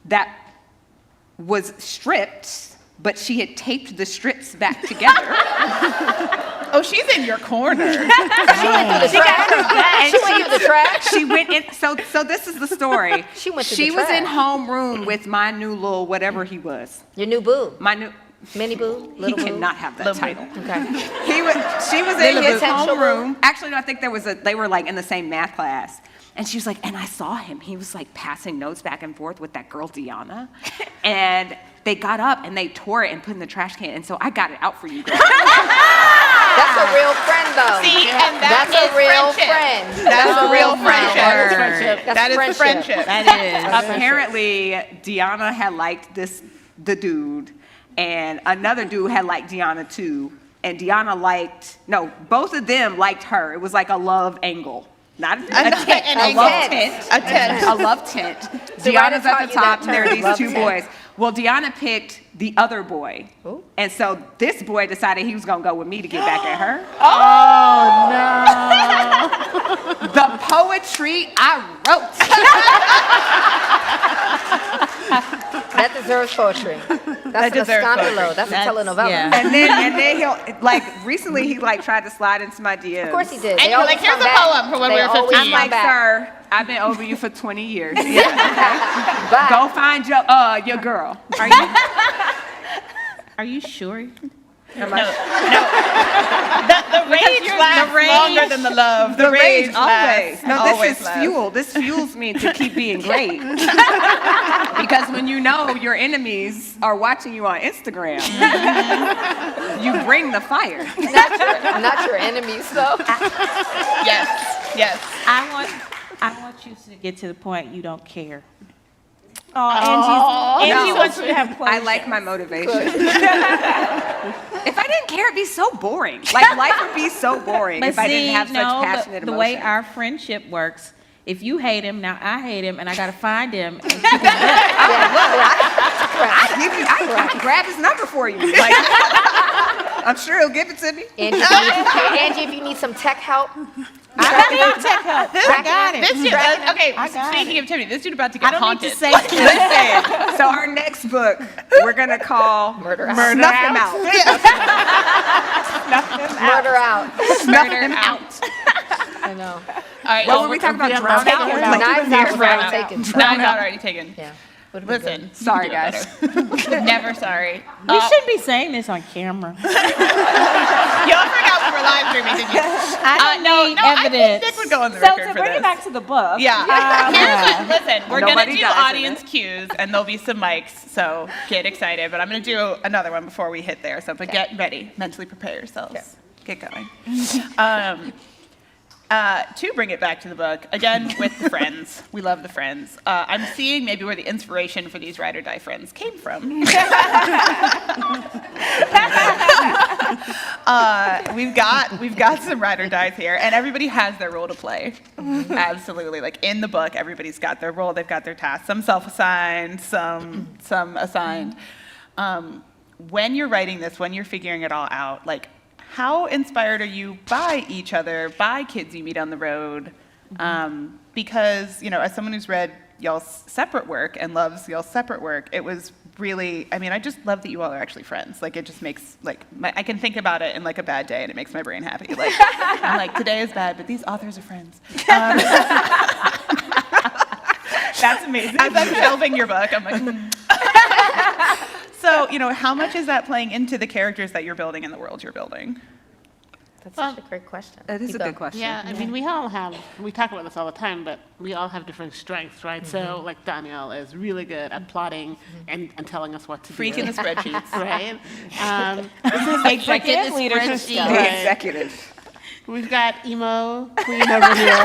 that was stripped, but she had taped the strips back together. Oh, she's in your corner. She went through the trash. She went in. So this is the story. She went through She the was in trash. homeroom with my new little whatever he was. Your new boo. My new. Mini boo? He Little boo? cannot have that Little title. boo. Okay. She was in Little his boo. Potential homeroom. Actually, no, I think they were like in the same math class. And she was like, and I saw him. He was like passing notes back and forth with that girl, Deanna. And they got up and they tore it and put it in the trash can. And so I got it out for you girl. That's a real friend, though. See, and That's that a real friendship. friend. That's a real friend. friendship. That's That is the friendship. That is. Apparently, Deanna had liked the dude, and another dude had liked Deanna too. And Deanna both of them liked her. It was like a love angle. Not a tent, an a love angle. tent. A tent. A love tent. The writer Deanna's taught at the you that top, and there are term, these love two tent. boys. Well, Deanna picked the other boy. Ooh. And so this boy decided he was going to go with me to get back at her. Oh, no. The poetry I wrote. That deserves poetry. That's an deserves scandalo. poetry. That's a telenovela. yeah. And then he'll, recently he tried to slide into my DMs. Of course he did. And They you're always like, here's come a back. poem for when They we were always 15. I'm come like, back. sir, I've been over you for 20 years. Bye. Go find your girl. Are you sure? The rage lasts longer than the love. The rage always. lasts. No, Always this is lasts. fuel. This fuels me to keep being great. Because when you know your enemies are watching you on Instagram, you bring the fire. Not your enemies, though. Yes. I want you to get to the point you don't care. Oh, Angie No. wants you to have closure. I like my motivation. If I didn't care, it'd be so boring. Like, life would be so boring if I didn't have such passionate the way emotions. our friendship works, if you hate him, now I hate him, and I gotta find him. And I can grab his number for you. Like, I'm sure he'll give it to me. Angie, if you need some tech help, I got it. This dude, okay, I got speaking of Tiffany, this dude about to get I don't haunted. need to say Listen, so our next book, we're going to call Murder Out. Snuff Him Out. murder out. Snuff Him Out. I know. All right, What were we talking about? Drown Out? Like, Knives Out was already taken. Knives Out already taken. Yeah. Would've been good. Listen, Sorry, you can do it guys. better. Never sorry. We shouldn't be saying this on camera. Y'all forgot we were live streaming, didn't you? I don't need I think evidence. Nick would go on the So record to for bring this. it back to the book. Yeah. Listen, we're going to Nobody do does, audience cues, and there'll be some mics, so get excited. But I'm going to do another one before we hit there. So but get ready. Mentally prepare yourselves. Okay. Get going. To bring it back to the book, again, with the friends. We love the friends. I'm seeing maybe where the inspiration for these ride or die friends came from. We've got some ride or dies here, and everybody has their role to play. Absolutely. Like in the book, everybody's got their role, they've got their task. Some self-assigned, some assigned. When you're writing this, when you're figuring it all out, like, how inspired are you by each other, by kids you meet on the road? Because, as someone who's read y'all's separate work and loves y'all's separate work, it was really, I just love that you all are actually friends. Like, it just makes, I can think about it in, a bad day, and it makes my brain happy. Like, I'm like, today is bad, but these authors are friends. That's amazing. As I'm shelving your book, I'm like, So, how much is that playing into the characters that you're building and the world you're building? That's such a great question. That is a Nico. good question. Yeah, I mean, we talk about this all the time, but we all have different strengths, right? So, like, Dhonielle is really good at plotting and telling us what to do. Freaking the spreadsheets. Right? Executive leadership. The executive. We've got emo queen over here,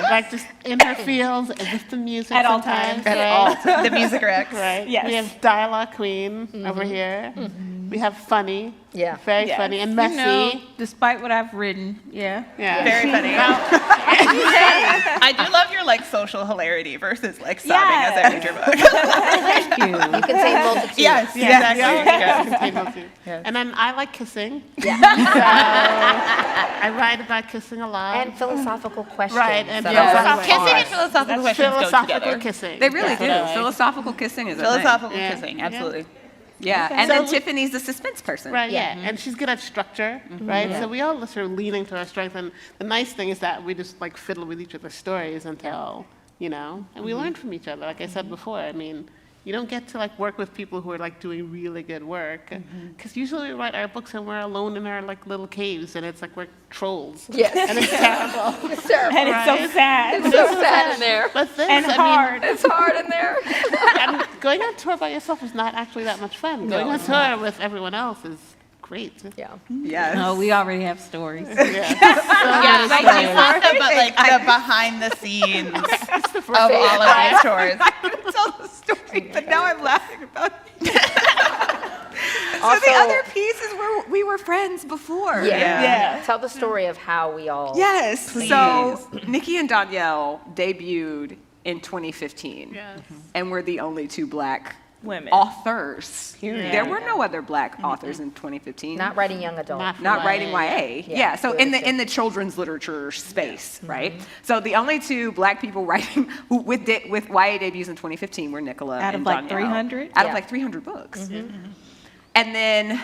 like just in her fields, and with the music At all sometimes, times. right? The music Rex. Right. Yes. We have dialogue queen over here. We have funny. Yeah. Very Yes. funny and messy. Despite what I've written, yeah. Yeah. Very funny. I do love your social hilarity versus sobbing as I read your book. Thank you. You can say multitude. Yes, Yeah, exactly. Yes. And then I like kissing. Yeah. So I write about kissing a lot. And philosophical questions. Right, and that philosophical- are Kissing really and philosophical That's questions go philosophical together. kissing. They really do. Definitely. Philosophical kissing is a thing. Philosophical Yeah. kissing, absolutely. Yeah, and So then we- Tiffany's the suspense person. Right, Yeah. yeah. And she's good at structure, right? So we all sort of lean into our strength. And the nice thing is that we just fiddle with each other's stories until, and we learn from each other. Like I said before, you don't get to work with people who are doing really good work. Because usually we write our books and we're alone in our little caves and it's we're trolls. Yes. And it's terrible. It's terrible. And it's so sad. It's so sad in there. But this, And hard. It's hard in there. And going on tour by yourself is not actually that much fun. Going on tour with everyone else is great. Yeah. Yes. No, we already have stories. Yeah, but the behind the scenes of all of these tours. Tell the story, but now I'm laughing about it. So Also- the other piece is where we were friends before. Yeah. Tell the story of how we all. Yes. So Nikki and Dhonielle debuted in 2015, Yes. and we're the only two Black Women. authors. Period. There were no other Black authors in 2015. Not writing young adult. Not writing YA. Yeah. So very in the children's literature space, right? So the only two Black people writing with YA debuts in 2015 were Nicola Out of and like Dhonielle. 300? Out of Yeah. 300 books. And then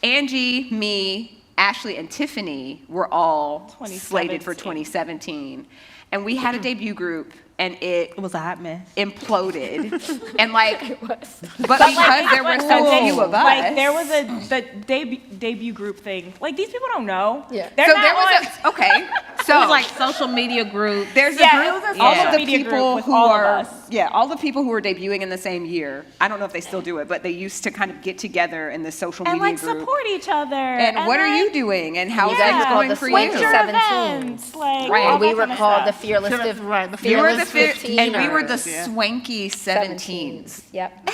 Angie, me, Ashley, and Tiffany were all slated for 2017. And we had a debut group, and it It was a hot mess. imploded. And but because there were so few of us. There was the debut group thing. These people don't know. Yeah. They're So not there was on- okay. So It was like social media group. there's Yeah, a it group, was a all social of the media group people with who all of are, us. all the people who were debuting in the same year. I don't know if they still do it, but they used to kind of get together in the social and media group. support each other. And what are you doing? And how's Yeah. things going The for Switch you? or 17. Events, Right. all And we that were kind of called the stuff. fearless, Right, the You were the fearless 15, and we were the 15ers. swanky 17s. Yep.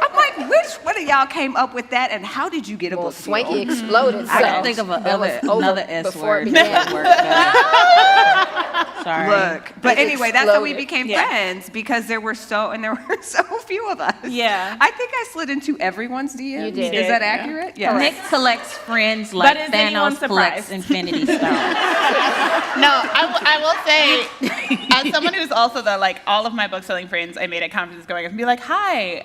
I'm like, which one of y'all came up with that, and how did you get a Well, book deal? Swanky exploded. I so can think of that was another over S before word. it that began. worked better. Sorry. Look, but It anyway, that's how we exploded. became Yeah. friends, because there were so few of us. Yeah. I think I slid into everyone's DMs. You did. Is that Yeah. accurate? Yeah. Nick collects friends like is anyone Thanos collects surprised? Infinity Stones. No, I will say, as someone who's also all of my book selling friends, I made at conferences going up and be like, hi,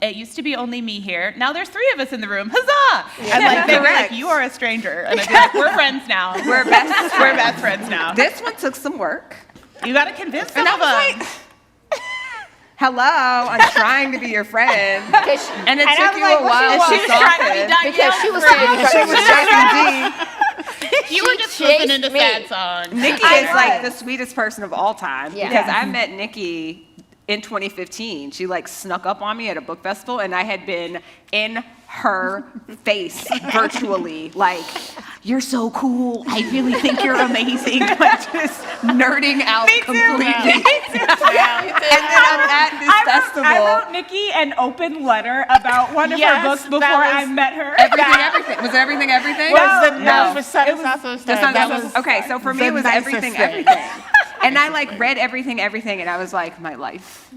it used to be only me here. Now there's 3 of us in the room. Huzzah! And they'd be Correct. like, you are a stranger. And I'd be like, we're friends now. We're best friends now. This one took some work. You got to convince some And I of was them. like, hello, I'm trying to be your friend. Because she, And it And I took was you like, a what while she to was trying to be soften. done. because she was She was talking D. You were just listening to chased me. sad songs. Nikki is like the sweetest person of all time, Yeah. because I met Nikki in 2015. She snuck up on me at a book festival, and I had been in her face virtually, you're so cool. I really think you're amazing. Just nerding out completely. And then I'm at this festival. I wrote Nikki an open letter about one of Yes, her books before that I was- met her. Everything. Was it everything? Was the No. for Sun is also That was okay. So for me, the it was nicest everything. thing. And I read everything, and I was like, my life.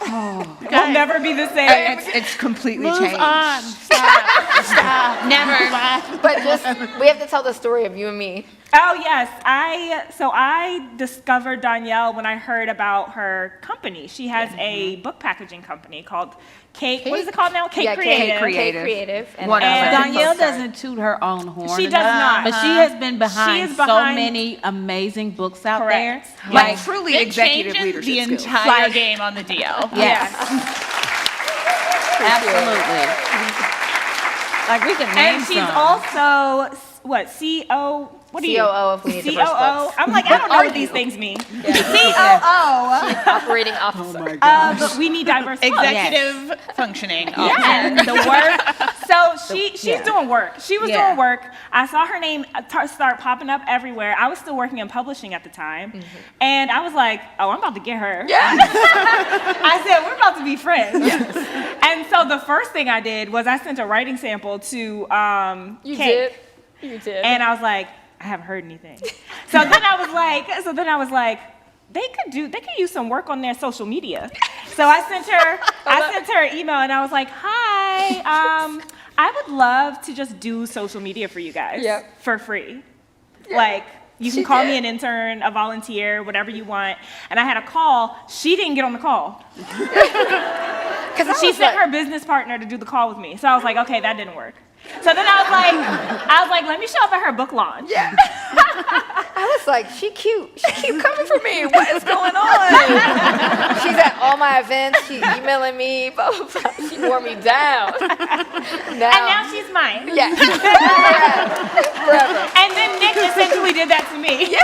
We'll never be the same. It's completely Move changed. on. Stop. Never. But just, we have to tell the story of you and me. Oh yes, I discovered Dhonielle when I heard about her company. She has a book packaging company called Cake. What is it called now? Cake Creative. Cake Creative. And Dhonielle doesn't toot her own horn. She does not. But she has been behind so behind- many amazing books out Correct. there. Like truly It executive changes leadership the skills. entire game on the DL. Yes. Absolutely. Like we can name And she's some. also COO. What are you? COO of We Need Diverse COO. Books. I'm like, I don't know what these things mean. Chief Operating Officer. But we need diverse books. Executive functioning. And the work. So she's doing work. She was doing work. I saw her name start popping up everywhere. I was still working in publishing at the time. And I was like, oh, I'm about to get her. I said, we're about to be friends. And so the first thing I did was I sent a writing sample to You Kate. did. You did. And I was like, I haven't heard anything. So then I was like, they could use some work on their social media. So I sent her an email and I was like, hi, I would love to just do social media for you guys for free. Like, you can call me an intern, a volunteer, whatever you want. And I had a call. She didn't get on the call. Because she sent her business partner to do the call with me. So I was like, okay, that didn't work. So then I was like, let me show up at her book launch. Yeah. I was like, she cute. She keep coming for me. What is going on? She's at all my events. She's emailing me. Blah, blah, blah. She wore me down. And now she's mine. Yeah. Forever. And then Nic essentially did that to me.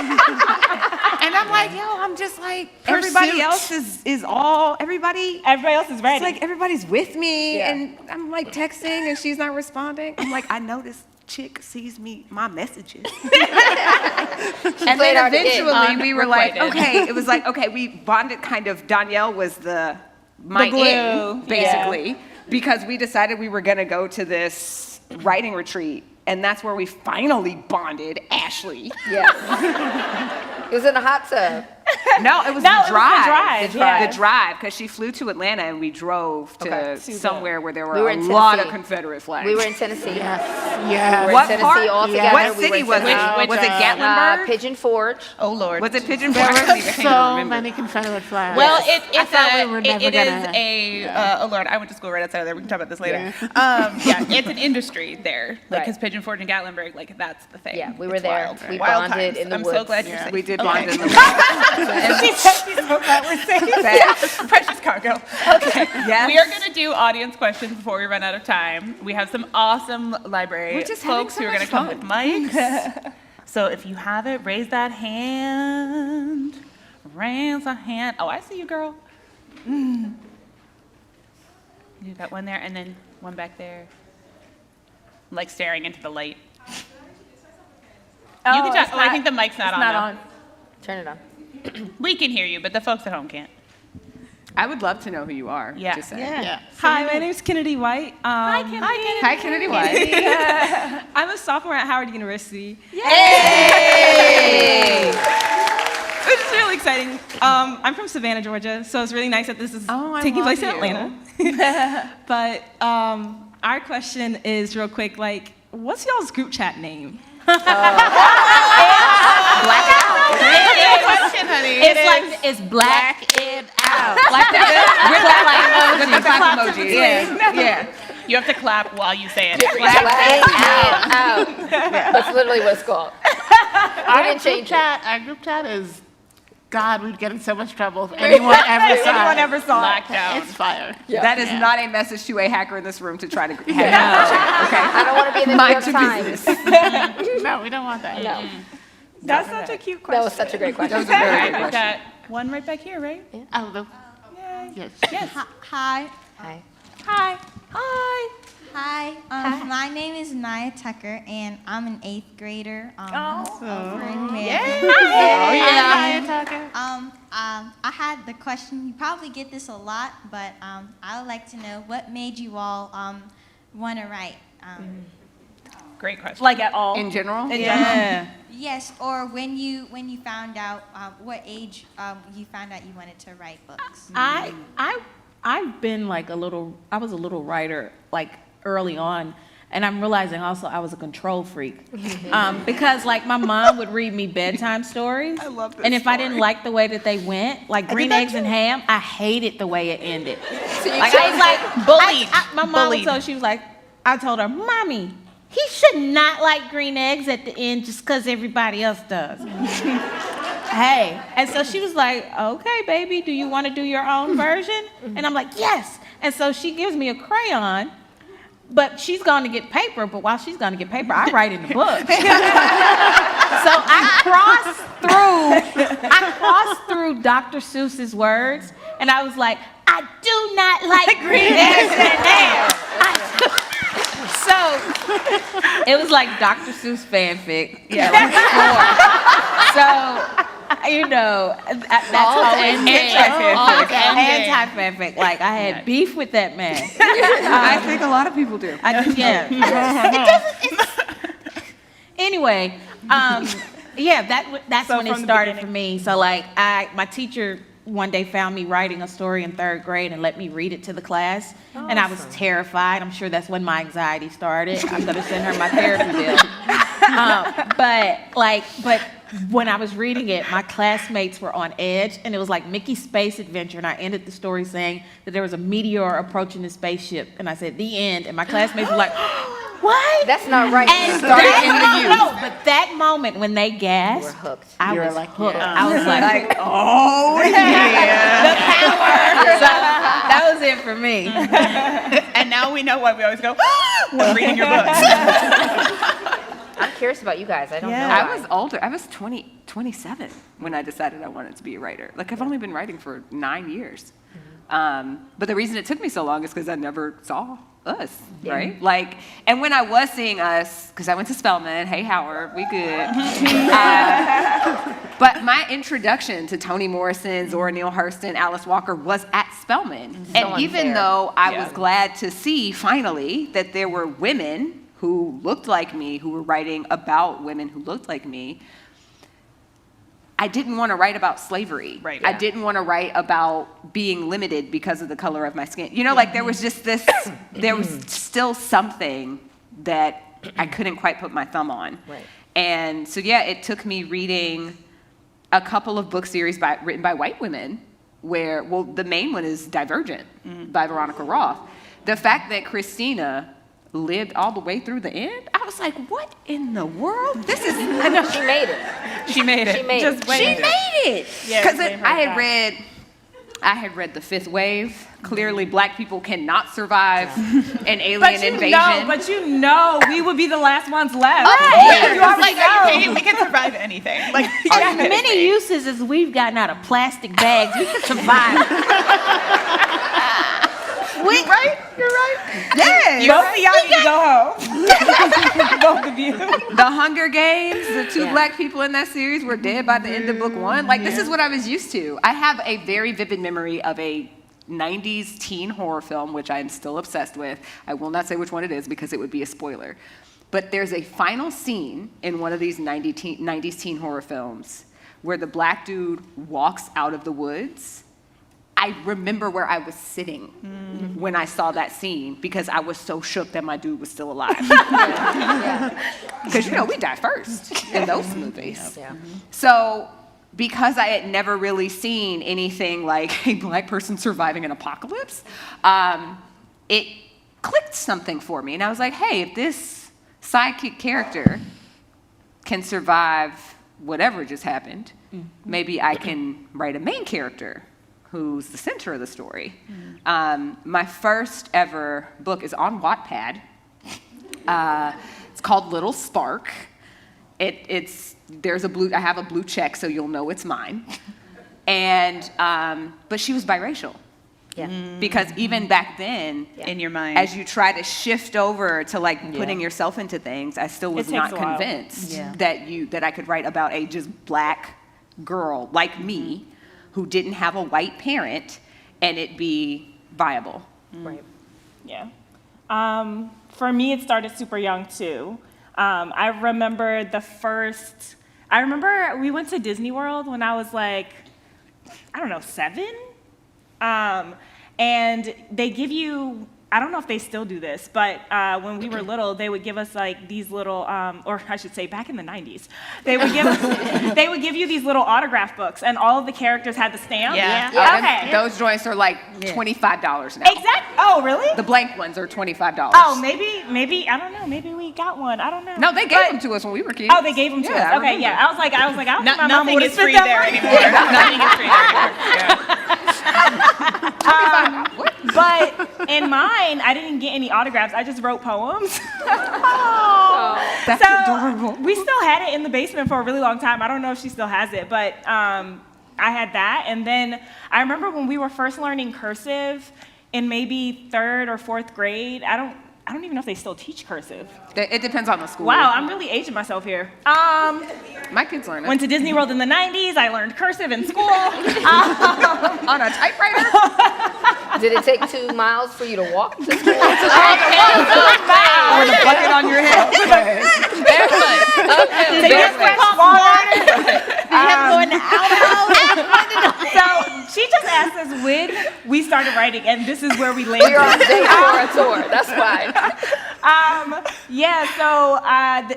And I'm like, yo, I'm just like, everybody else is all, everybody else is ready. It's like everybody's with me, Yeah. and I'm like texting, and she's not responding. I'm like, I know this chick sees my messages. And played then hard to get. eventually we were like, Unrequited. okay, it was like, okay, we bonded kind of. Dhonielle was my glue. in, basically, because we decided we were gonna go to this writing retreat, and that's where we finally bonded. Ashley. Yeah. It was in a hot tub. No, it was No, the it was the drive. drive, yeah. The drive, because she flew to Atlanta and we drove to somewhere where there We were were a in lot of Tennessee. Confederate flags. We were in Tennessee. Yeah. We were What in Tennessee part? all Yeah. together. What We city were in was it? Tennessee. Was it Gatlinburg? Pigeon Forge. Oh, Lord. Was it Pigeon There Forge? were I can't even so remember. many Confederate flags. Well, I thought we were never it is gonna- a, oh Lord, I went to school right outside of there. We can talk about this later. It's an industry there. Like, because Pigeon Forge and Gatlinburg, like, that's the thing. Yeah, we were It's there. wild. We Wild bonded times. in the I'm so woods. glad you're saying. We did bond in the She said she's so glad we're safe. Precious cargo. Okay. Yes. We are going to do audience questions before we run out of time. We have some awesome library We're just having folks so who are going much to come with mics. So if you have it, raise that hand. Raise a hand. Oh, I see you, girl. You got one there and then one back there. Like staring into the light. You can talk. I think the mic's not on. Not though. on. Turn it on. We can hear you, but the folks at home can't. I would love to know who you are. Yeah. Just saying. Yeah. Hi, my name's Kennedy White. Hi, Kennedy White. I'm a sophomore at Howard University. Yay! Which is really exciting. I'm from Savannah, Georgia, so it's really nice that this is I taking love place in you. Atlanta. But our question is real quick, like, what's y'all's group chat name? Blackout. Great question, honey. It's black it out. Like the clap emoji. Yeah. You have to clap while you say it. Blackout. That's literally what it's called. We didn't change it. Our group chat is, God, we'd get in so much trouble if anyone ever saw Anyone it. ever saw it. Blackout. It's fire. That is not a message to a hacker in this room to try to have I don't want to be in the New Mind York your Times. No, we don't want that. No. That's such a cute That question. was such a great question. That was a very All right, good we've question. got one right back here, right? Oh, the, Yay. yes. Hi. Hi. Hi. Hi. My name is Naya Tucker, and I'm an 8th grader. Over in Maryland. I had the question. You probably get this a lot, but I would like to know what made you all want to write. Great question. Like at all. In general? Yeah. Yes, or when you found out what age you found out you wanted to write books. I've been like I was a little writer like early on, And I'm realizing also I was a control freak. Because like my mom would read me bedtime stories. I love this And if I story. didn't like the way that they went, like green that eggs and ham, I hated the way it ended. So you Like took- I was like, Bullied. my mom Bullied. was so, she was like, I told her, Mommy, he should not like green eggs at the end just because everybody else does. Hey, and so she was like, okay, baby, do you want to do your own version? And I'm like, yes. And so she gives me a crayon, but she's going to get paper, but while she's going to get paper, I write in the book. So I crossed through Dr. Seuss's words, and I was like, I do not like green eggs and ham. So it was like Dr. Seuss fanfic. Yeah. So, you know, that's always anti-fanfic. Like, I had beef with that man. I think a lot of people do. Anyway, that's So when it from the started beginning. for me. So, like, my teacher one day found me writing a story in 3rd grade and let me read it to the class. And I was terrified. I'm sure that's when my anxiety started. I'm going to send her my therapy bill. But when I was reading it, my classmates were on edge, and it was like Mickey's Space Adventure, and I ended the story saying that there was a meteor approaching the spaceship, and I said, the end, and my classmates were like, what? That's not right. And but that moment when they gasped, We're hooked. I was hooked. I was like, Oh, yeah. the power. So that was it for me. And now we know why we always go, when reading your books. I'm curious about you guys. I don't know. I was older. I was 27 when I decided I wanted to be a writer. Like, I've only been writing for 9 years. But the reason it took me so long is because I never saw us, right? Like, and when I was seeing us, because I went to Spelman, hey, Howard, we good. But my introduction to Toni Morrison, Zora Neale Hurston, Alice Walker was at Spelman. And even unfair. though I was glad to see, finally, that there were women who looked like me, who were writing about women who looked like me, I didn't want to write about slavery. Right. I didn't want to write about being limited because of the color of my skin. You know, like there was just this, there was still something that I couldn't quite put my thumb on. Right. And so, yeah, it took me reading a couple of book series written by white women where, well, the main one is Divergent by Veronica Roth. The fact that Christina lived all the way through the end, I was like, what in the world? This is, I know. She made it. She made it. She made Just it. wait. She made it. Yeah, Because waiting for I it had read The Fifth Wave. Clearly, black people cannot survive an alien invasion. We would be the last ones left. You already know. We can survive anything. Like, As many uses as we've gotten out of plastic bags, we can survive. You're right. You're right. Yes. Both of y'all need to go home. Both of you. The Hunger Games, the two black people in that series were dead by the end of book 1. Like, this is what I was used to. I have a very vivid memory of a 90s teen horror film, which I am still obsessed with. I will not say which one it is because it would be a spoiler. But there's a final scene in one of these 90s teen horror films where the black dude walks out of the woods. I remember where I was sitting when I saw that scene because I was so shook that my dude was still alive. Because, you know, we die first in those movies. Yeah. So because I had never really seen anything like a black person surviving an apocalypse, it clicked something for me. And I was like, hey, if this sidekick character can survive whatever just happened, maybe I can write a main character who's the center of the story. My first ever book is on Wattpad. It's called Little Spark. I have a blue check, so you'll know it's mine. And but she was biracial. Yeah. Because even back then, in your mind, as you try to shift over to like putting yourself into things, I still was It takes not a while. convinced that I could write about a just black girl like me who didn't have a white parent and it be viable. Right. Yeah. For me, it started super young too. I remember we went to Disney World when I was like, 7. And they give you, I don't know if they still do this, but when we were little, they would give us like these little, or I should say back in the 90s, they would give you these little autograph books, and all of the characters had the stamp. Yeah. Okay. Those joints are like $25 now. Exactly. Oh, really? The blank ones are $25. Oh, maybe, I don't know. Maybe we got one. I don't know. No, they gave them to us when we were kids. Oh, they gave them to Yeah, us. I Okay, remember. yeah. I was like, I don't think my None thing would is is free spent there that anymore. Nothing is free there. But in mine, I didn't get any autographs. I just wrote poems. That's adorable. We still had it in the basement for a really long time. I don't know if she still has it, but I had that. And then I remember when we were first learning cursive in maybe 3rd or 4th grade. I don't even know if they still teach cursive. It depends on the school. Wow, I'm really aging myself here. My kids learn it. Went to Disney World in the 90s. I learned cursive in school. On a typewriter? Did it take 2 miles for you to walk to school? With a bucket on your head. Barefoot. Okay, barefoot. So she just asked us when we started writing, and this is where we landed. You're on day 4 of tour. That's why.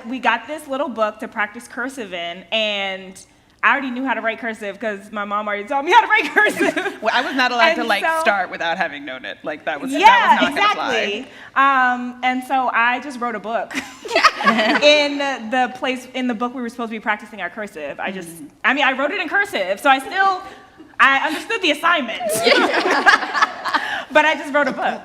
We got this little book to practice cursive in, and I already knew how to write cursive because my mom already taught me how to write cursive. Well, I was not allowed And to so- start without having known it. Like that was not exactly. gonna fly. And so I just wrote a book in the book we were supposed to be practicing our cursive. I wrote it in cursive, so I understood the assignment. But I just wrote a book.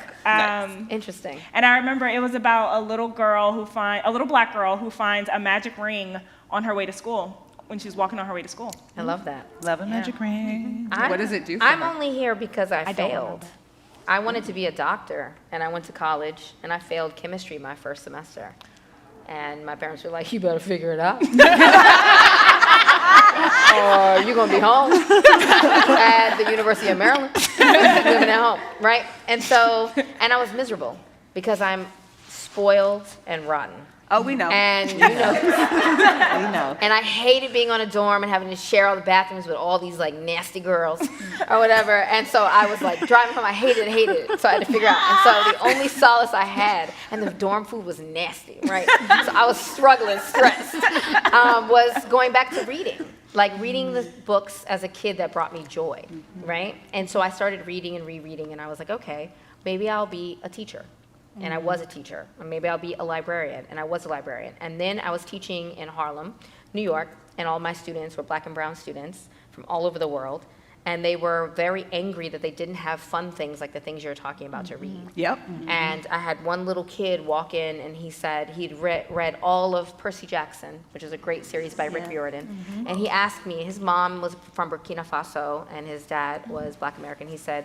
Interesting. And I remember it was about a little black girl who finds a magic ring on her way to school when she's walking on her way to school. I love that. Love a magic ring. What does it do for I'm her? only here because I don't failed. I wanted to be a doctor, and I went to college, and I failed chemistry my first semester. And my parents were like, you better figure it out. Or you're going to be home at the University of Maryland, living at home, right? And I was miserable because I'm spoiled and rotten. Oh, we know. And you know, We know. and I hated being on a dorm and having to share all the bathrooms with all these like nasty girls or whatever. And so I was like driving home, I hated it. So I had to figure out. And so the only solace I had, and the dorm food was nasty, right? So I was struggling, stressed, was going back to reading. Like reading the books as a kid that brought me joy, right? And so I started reading and rereading, and I was like, okay, maybe I'll be a teacher. And I was a teacher. Or maybe I'll be a librarian, and I was a librarian. And then I was teaching in Harlem, New York, and all my students were black and brown students from all over the world. And they were very angry that they didn't have fun things like the things you're talking about to read. Yep. And I had one little kid walk in, and he said he'd read all of Percy Jackson, which is a great series by Rick Riordan. And he asked me, his mom was from Burkina Faso, and his dad was Black American. He said,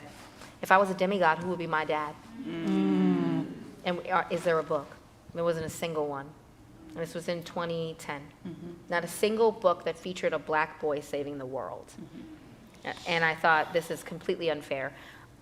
if I was a demigod, who would be my dad? And is there a book? There wasn't a single one. And this was in 2010. Not a single book that featured a black boy saving the world. And I thought, this is completely unfair.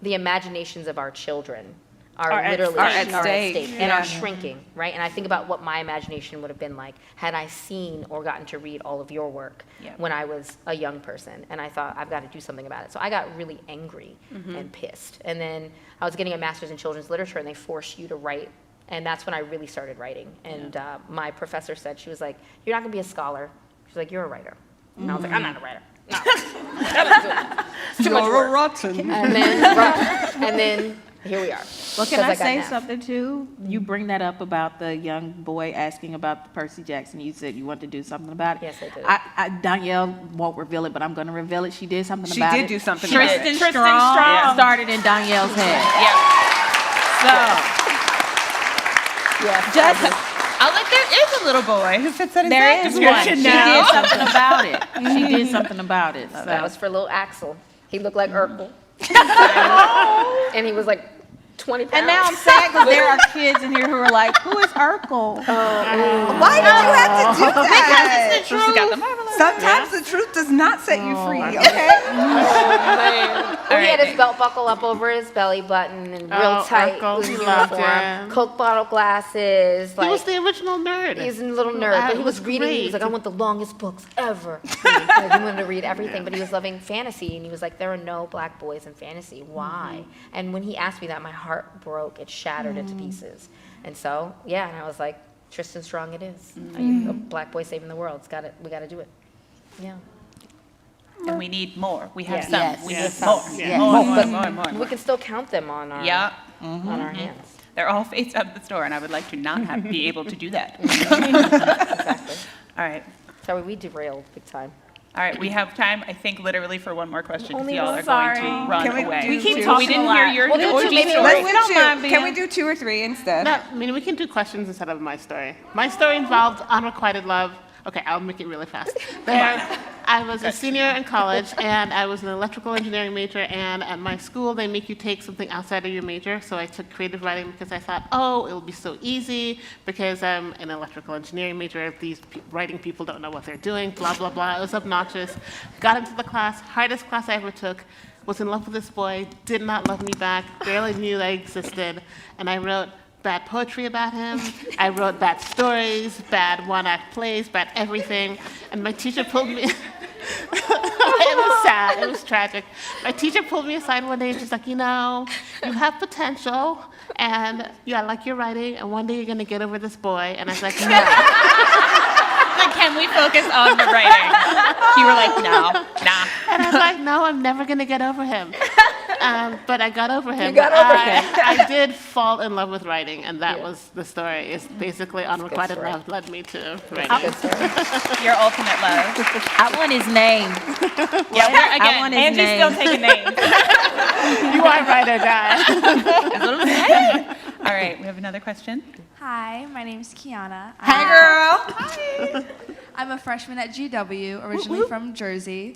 The imaginations of our children are literally at stake. and are shrinking, right? And I think about what my imagination would have been like had I seen or gotten to read all of your work when I was a young person. And I thought, I've got to do something about it. So I got really angry and pissed. And then I was getting a master's in children's literature, and they force you to write. And that's when I really started writing. And my professor said, she was like, you're not going to be a scholar. She's like, you're a writer. And I was like, I'm not a writer. No. Too much work. rotten. And then here we are. Well, can 'Cause I got say napped. something too? You bring that up about the young boy asking about the Percy Jackson. You said you want to do something about it. Yes, I did. Dhonielle won't reveal it, but I'm going to reveal it. She did something about it. She did do something about it. Tristan Strong. Started in Dhonielle's head. I'll let there is a little boy who fits that There exact is one. She description did now. something about it. She did something about it. That was for little Axel. He looked like Urkel. And he was like 20 pounds. And now I'm sad because there are kids in here who are like, who is Urkel? Why did you have to do that? So she got the marvelous. Sometimes the truth does not set you free, okay? Well, he had his belt buckle up over his belly button and real tight Urkel, with he his loved uniform, it. Coke bottle glasses. He was the original nerd. He's a little nerd, but he was reading. He was like, I want the longest books ever. Like, he wanted to read everything, but he was loving fantasy, and he was like, there are no black boys in fantasy. Why? And when he asked me that, my heart broke. It shattered into pieces. And so, yeah, and I was like, Tristan Strong it is. A black boy saving the world. We got to do it. Yeah. And we need more. We have Yes. some. Yes. We Yes. need more. Yes. More. We can still count them on our on our hands. They're all face up the store, and I would like to not be able to do that. Exactly. All right. Sorry, we derailed big time. All right, we have time, I think, literally for one more question, because Only y'all one. are going Sorry. to run Can we away. do We keep two? talking We didn't a hear lot. your We'll do two, origin maybe story. Let's We do don't two. mind Can being- we do 2 or 3 instead? No, I mean, we can do questions instead of my story. My story involved unrequited love. Okay, I'll make it really fast. I was a senior in college, and I was an electrical engineering major, and at my school, they make you take something outside of your major, so I took creative writing because I thought, oh, it'll be so easy, because I'm an electrical engineering major, these writing people don't know what they're doing, blah, blah, blah. It was obnoxious. Got into the class, hardest class I ever took, was in love with this boy, did not love me back, barely knew I existed, and I wrote bad poetry about him. I wrote bad stories, bad one-act plays, bad everything. And my teacher pulled me. It was sad. It was tragic. My teacher pulled me aside one day and she's like, you know, you have potential, and I like your writing, and one day you're gonna get over this boy. And I was like, no. Like, can we focus on the writing? You were like, no, nah. And I was like, no, I'm never gonna get over him. But I got over him. You got over him. I did fall in love with writing, and that was the story. It's basically unrequited story. love led me to writing. Your ultimate love. I want his name. Yeah, we're, I again, want his Angie's name. still taking names. You are right or die. all right, we have another question. Hi, my name is Kiana. Hey, girl. I'm a freshman at GW, originally from Jersey.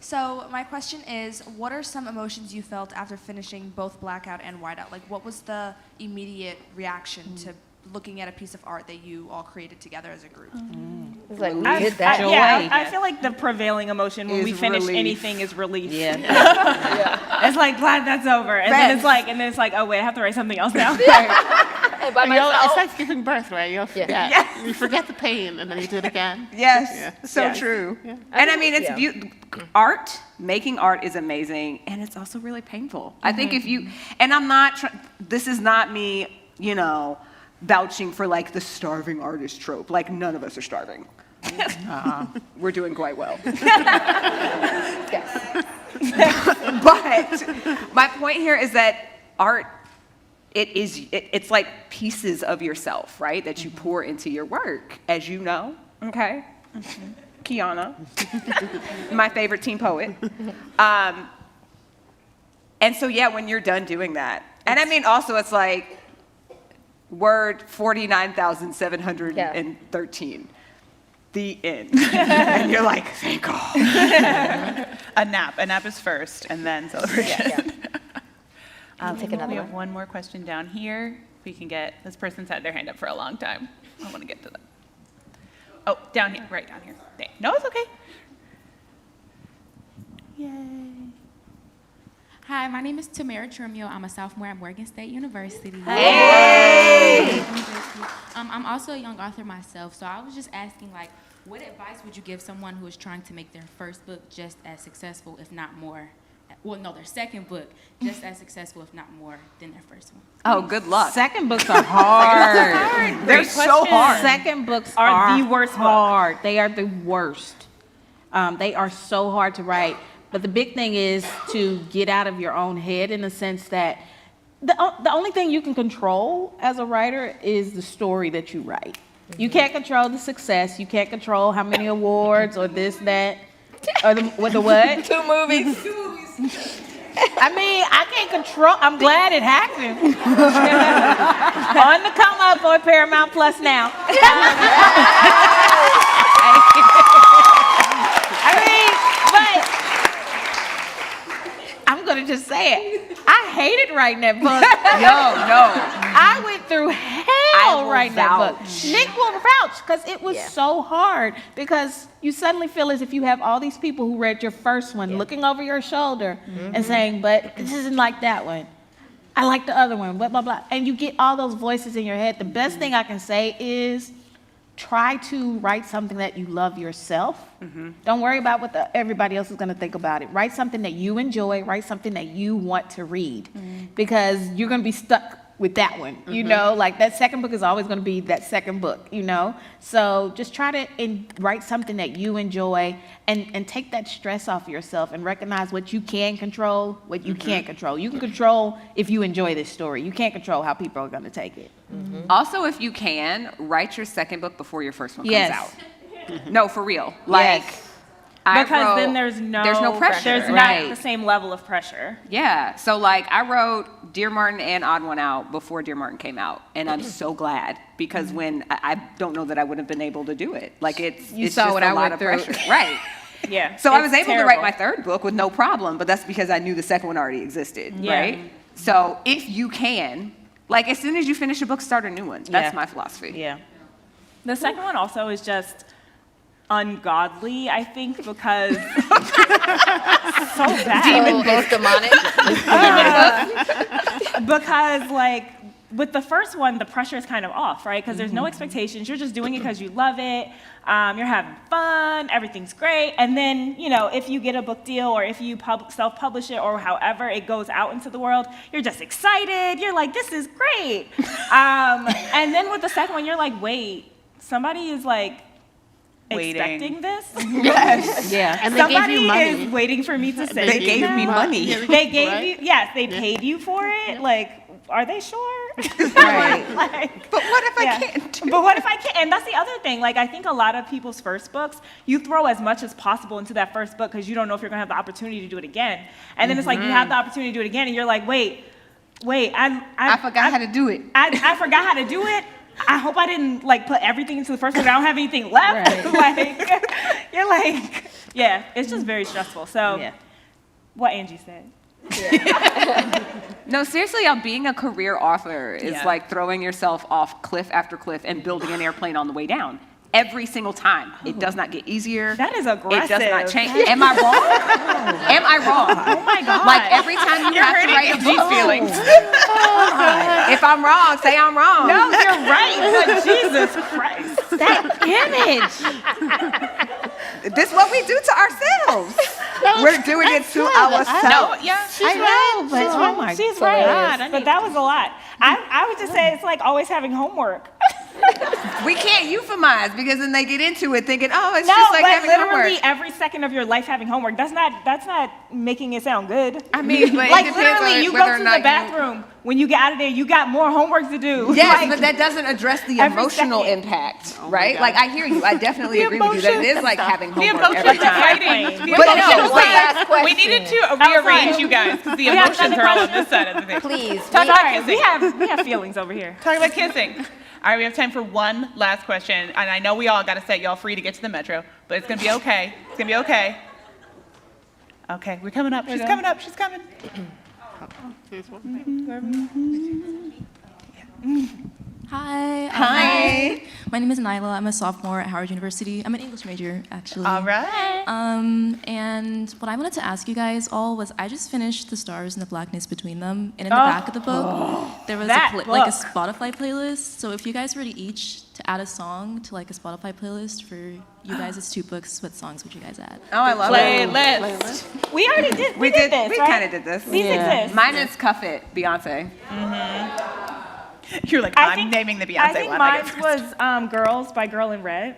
So my question is, what are some emotions you felt after finishing both Blackout and Whiteout? Like, what was the immediate reaction to looking at a piece of art that you all created together as a group? It's like, we did that. I feel like the prevailing emotion when we Is finish relief. anything is relief. Yeah. It's like, glad that's over. And then it's like, oh wait, I have to write something else now. And by myself. It's like giving birth, right? You'll forget. You forget the pain, and then you do it again. Yes, so Yes. true. Yeah. And I mean, it's art, making art is amazing, and it's also really painful. I think if you, and I'm not, this is not me, you know, vouching for like the starving artist trope. Like, none of us are starving. We're doing quite well. But my point here is that art, it's like pieces of yourself, right? That you pour into your work, as you know, okay? Kiana, my favorite teen poet. And so, yeah, when you're done doing that, and I mean, also it's like, word 49,713. The end. And you're like, thank God. A nap. A nap is first, and then celebration. I'll take another We one. have one more question down here. We can get, this person's had their hand up for a long time. I want to get to them. Oh, down here, right down here. No, it's okay. Hi, my name is Tamara Trumio. I'm a sophomore at Morgan State University. Hey! I'm also a young author myself, so I was just asking, like, what advice would you give someone who is trying to make their first book just as successful, if not more? Well, no, their second book just as successful, if not more, than their first one. Oh, good luck. Second books are hard. They're so hard. Second books Are the worst book. hard. They are the worst. They are so hard to write. But the big thing is to get out of your own head, in the sense that the only thing you can control as a writer is the story that you write. You can't control the success. You can't control how many awards or this, that, or the what? 2 movies. I mean, I can't control. I'm glad it happened. On the come up on Paramount Plus now. I mean, but I'm gonna just say it. I hated writing that book. No. I went through hell I will writing that book. vouch. Nick will vouch because it was Yeah. so hard because you suddenly feel as if you have all these people who read your first one looking over your shoulder and saying, but this isn't like that one. I like the other one, blah, blah, blah. And you get all those voices in your head. The best thing I can say is try to write something that you love yourself. Don't worry about what everybody else is going to think about it. Write something that you enjoy. Write something that you want to read because you're going to be stuck with that one. You know, like that second book is always going to be that second book, you know? So just try to write something that you enjoy and take that stress off yourself and recognize what you can control, what you can't control. You can control if you enjoy this story. You can't control how people are going to take it. Also, if you can, write your second book before your first one comes Yes. out. No, for real. Like, Yes. Because then there's no pressure. There's not the same level of pressure. Yeah. So like I wrote Dear Martin and Odd One Out before Dear Martin came out. And I'm so glad because when I don't know that I would have been able to do it. Like it's You it's saw just what a I lot went of through. pressure. Right. Yeah. So I was able to write terrible. my third book with no problem, but that's because I knew the second one already existed. Yeah. Right. So if you can, like as soon as you finish a book, start a new one. That's Yeah. my philosophy. Yeah. The second one also is just ungodly, I think, because so bad. It's demonic. Because like with the first one, the pressure is kind of off, right? Because there's no expectations. You're just doing it because you love it. You're having fun. Everything's great. And then, you know, if you get a book deal or if you self-publish it or however it goes out into the world, you're just excited. You're like, this is great. And then with the second one, you're like, wait, somebody is like expecting this? Yes. Yeah. And they Somebody gave you money. is waiting for me to say They gave me money. They gave Right? you, yes, they paid you for it. Like, are they sure? Right. Like, But what if yeah. I can't do But what if I can't? And that's the other thing. Like, I think a lot of people's first books, you throw as much as possible into that first book because you don't know if you're going to have the opportunity to do it again. And then it's like you have the opportunity to do it again, and you're like, wait, I forgot how to do it. I forgot how to do it. I hope I didn't like put everything into the first book. I don't have anything left. Right. Like, you're like, yeah, it's just very stressful. So, Yeah. what Angie said. No, seriously, being a career author is Yeah. like throwing yourself off cliff after cliff and building an airplane on the way down. Every single time. It does not get easier. That is It aggressive. does not change. Am I wrong? Am I wrong? Oh my God. Like every time you have to write a book. feelings. If I'm wrong, say I'm wrong. No, you're right. But Jesus Christ. That image. This is what we do to ourselves. We're doing it to ourselves. No, yeah. I know, but oh my She's God. right. But that was a lot. I would just say it's like always having homework. We can't euphemize because then they get into it thinking, oh, it's No, just like but having literally homework. every second of your life having homework. That's not making it sound good. I mean, but Like it depends literally, on you whether go or to not the bathroom. When you get out of there, you got more homework to do. Yes, Like, but that doesn't address the every emotional second. impact, my right? God. Like I hear you. I definitely agree with you that it is like having The homework emotions every of time. writing. The But emotions no, of wait. Last question. We needed to was like- rearrange you guys because the We have emotions another are all on question? this side of the thing. Please. Talk about sorry, kissing. we have feelings over here. Talk about kissing. All right, we have time for one last question, and I know we all got to set y'all free to get to the metro, but it's gonna be okay. It's gonna be okay. Okay, we're coming up. She's coming up. She's coming. Hi. Hi. My name is Nicola. I'm a sophomore at Howard University. I'm an English major, actually. All right. And what I wanted to ask you guys all was, I just finished The Stars and the Blackness Between Them, and in the back of the book, there was that like a book. Spotify playlist. So if you guys were to each to add a song to like a Spotify playlist for you guys' two books, what songs would you guys add? Oh, I love Playlist. We already did. We did this. We right? kind of did this. These exist. Mine is Cuff It, Beyonce. You're like, I'm naming the Beyonce I think one. mine get was Girls by Girl in Red.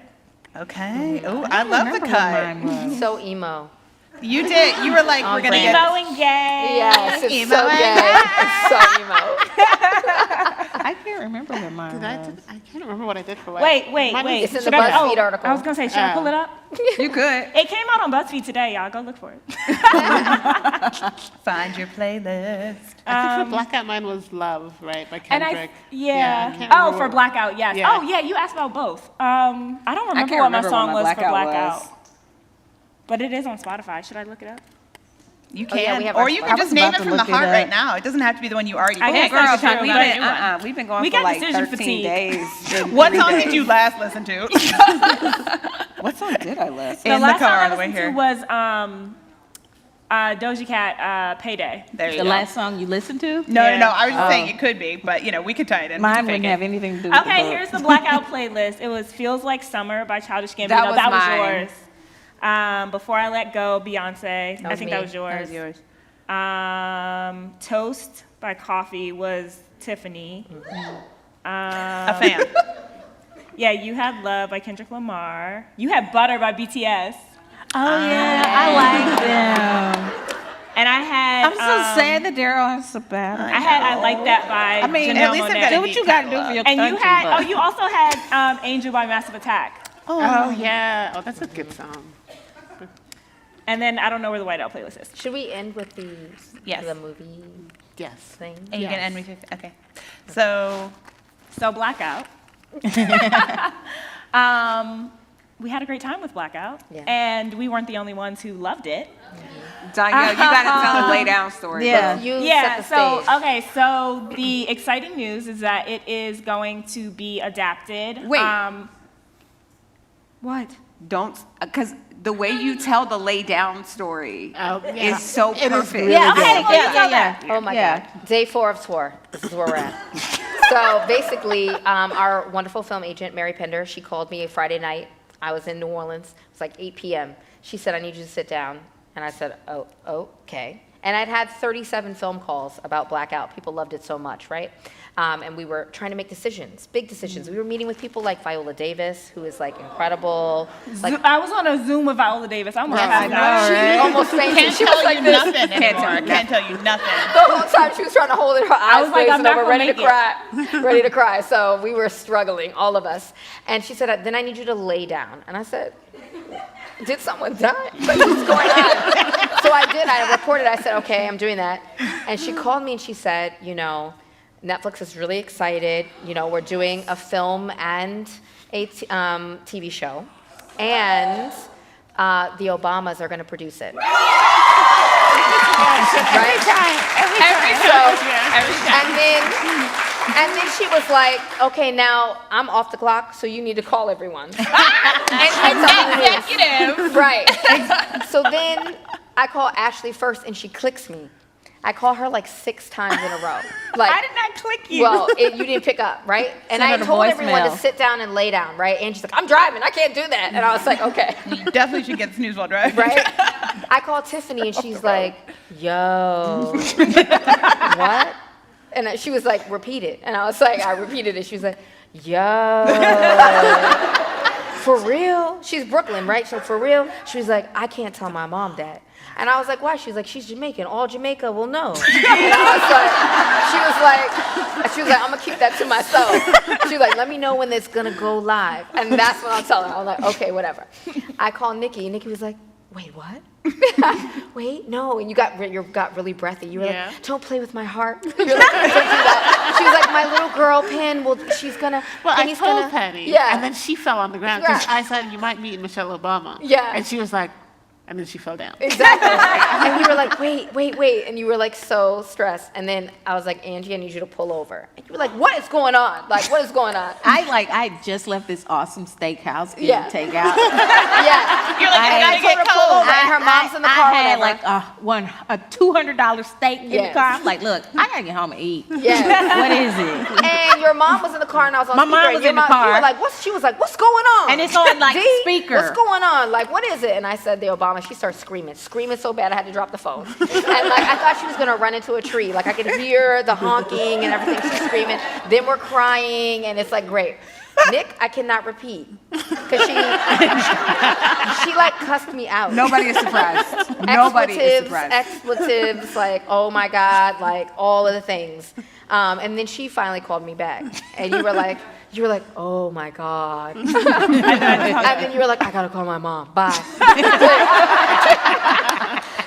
Okay. Oh, I love the cut. So emo. You did. You were like, we're gonna get. Emo and gay. Yes, it's Emo so and gay. It's so emo. I can't remember what mine was. I can't remember what I did for what. Wait. It's in the Should I- BuzzFeed article. I was gonna say, should I pull it up? You could. It came out on BuzzFeed today, y'all. Go look for it. Find your playlist. I think for Blackout, mine was Love, right, by And Kendrick. I, yeah. I can't Oh, remember for what- Blackout, yes. Yeah. Oh, yeah. You asked about both. I don't remember can't what my remember song what my was for Blackout Blackout. was. But it is on Spotify. Should I look it up? You Oh, yeah, can, we have or our you spot. can I just was name about it to from the look it heart right up. now. It doesn't have to be the one you already I picked. guess that's Girl, true. we've We got a been, new one. we've been going We for got like decision 13 fatigue. days. in What 3 song days. did you last listen to? What song did I listen? In the last song car I on the way listened to here. was Doja Cat, Payday. There you The go. last song you listened to? No, Yeah. I was just saying it could be, but we could tie it in. We Mine can wouldn't fake have it. anything to do with the Okay, book. here's the Blackout playlist. It was Feels Like Summer by Childish Gambino. That was That was mine. yours. Before I Let Go, Beyonce. That I was think me. that was yours. That was yours. Toast by Coffee was Tiffany. A fan. Yeah, you had Love by Kendrick Lamar. You had Butter by BTS. Oh, yeah, I like them. And I had. I'm so sad that Daryl has so bad. I had I Like That by I mean, Janelle at least Monáe. I've got do what you got to do for your And country. you had. but- Oh, you also had Angel by Massive Attack. Oh, yeah. Oh, that's a good song. And then I don't know where the Whiteout playlist is. Should we end with the Yes. the movie Yes. thing? And you can end with okay. So Blackout. We had a great time with Blackout, Yeah. and we weren't the only ones who loved it. Danielle, you gotta tell the lay down story. Yeah. You Yeah, set the stage. so the exciting news is that it is going to be adapted. Wait. What? Don't, because the way you tell the lay down story Oh, yeah. is so It is perfect. really Yeah, good. okay, well, you tell yeah. that. Oh my Yeah. God. Day 4 of tour. This is where we're at. So basically, our wonderful film agent, Mary Pender, she called me a Friday night. I was in New Orleans. It was like 8 p.m. She said, I need you to sit down. And I said, oh, okay. And I'd had 37 film calls about Blackout. People loved it so much, right? And we were trying to make decisions, big decisions. We were meeting with people like Viola Davis, who is like incredible. Like, I was on a Zoom with Viola Davis. I almost Yes, passed I out. she almost fainted. can't She tell was like you this. nothing anymore. Can't tell you nothing. The whole time she was trying to hold it, her eyes was like, I'm glazing not over, gonna ready to make cry, ready to cry. So we were struggling, all of us. And she said, then I need you to lay down. And I said, did someone die? Like, what's going on? So I did. I reported. I said, okay, I'm doing that. And she called me and she said, Netflix is really excited. We're doing a film and a TV show. And the Obamas are going to produce it. Right? Every time. And then she was like, okay, now I'm off the clock, so you need to call everyone. Executive. Right. So then I call Ashley first, and she clicks me. I call her like 6 times in a row. Like, I did not click you. well, you didn't pick up, right? And Send I her the told everyone to voicemail. sit down and lay down, right? Angie's like, I'm driving, I can't do that. And I was like, okay. You definitely should get snooze while driving. Right? I called Tiffany and she's like, yo, what? And she was like, repeat it. And I was like, I repeated it. She was like, yo, for real? She's Brooklyn, right? So for real? She was like, I can't tell my mom that. And I was like, why? She's like, she's Jamaican. All Jamaica will know. And I was like, I'm gonna keep that to myself. She was like, let me know when it's gonna go live. And that's when I'll tell her. I was like, okay, whatever. I called Nikki, and Nikki was like, wait, what? Wait, no. And you got really breathy. You were like, don't play with my heart. You're like, don't do that. She was like, my little girl, Penn, she's gonna. Well, I Penny's told gonna, Penny, yeah. and then she fell on the ground because Yeah. I said you might meet Michelle Obama. Yeah. And she was like, and then she fell down. Exactly. And you were like, wait. And you were like so stressed. And then I was like, Angie, I need you to pull over. And you were like, what is going on? Like, what is going on? I just left this awesome steakhouse getting Yeah. takeout. Yeah. You're like, I gotta told her get to pull over, cold. and her mom's in the car. I had whatever. like a $200 steak in the Yes. car. I'm like, look, I gotta get home and eat. Yeah. What is it? And your mom was in the car, and I was on My speaker. mom and was your in the car. You were like, she was like, what's going on? And it's on, like, D, speaker. What's going on? Like, what is it? And I said, the Obama. She started screaming so bad I had to drop the phone. And like, I thought she was gonna run into a tree. Like, I could hear the honking and everything. She's screaming. Then we're crying, and it's like, great. Nick, I cannot repeat. Because she like cussed me out. Nobody is surprised. Nobody is surprised. Expletives, like, oh my God, like all of the things. And then she finally called me back. And you were like, oh my God. And then you were like, I gotta call my mom. Bye.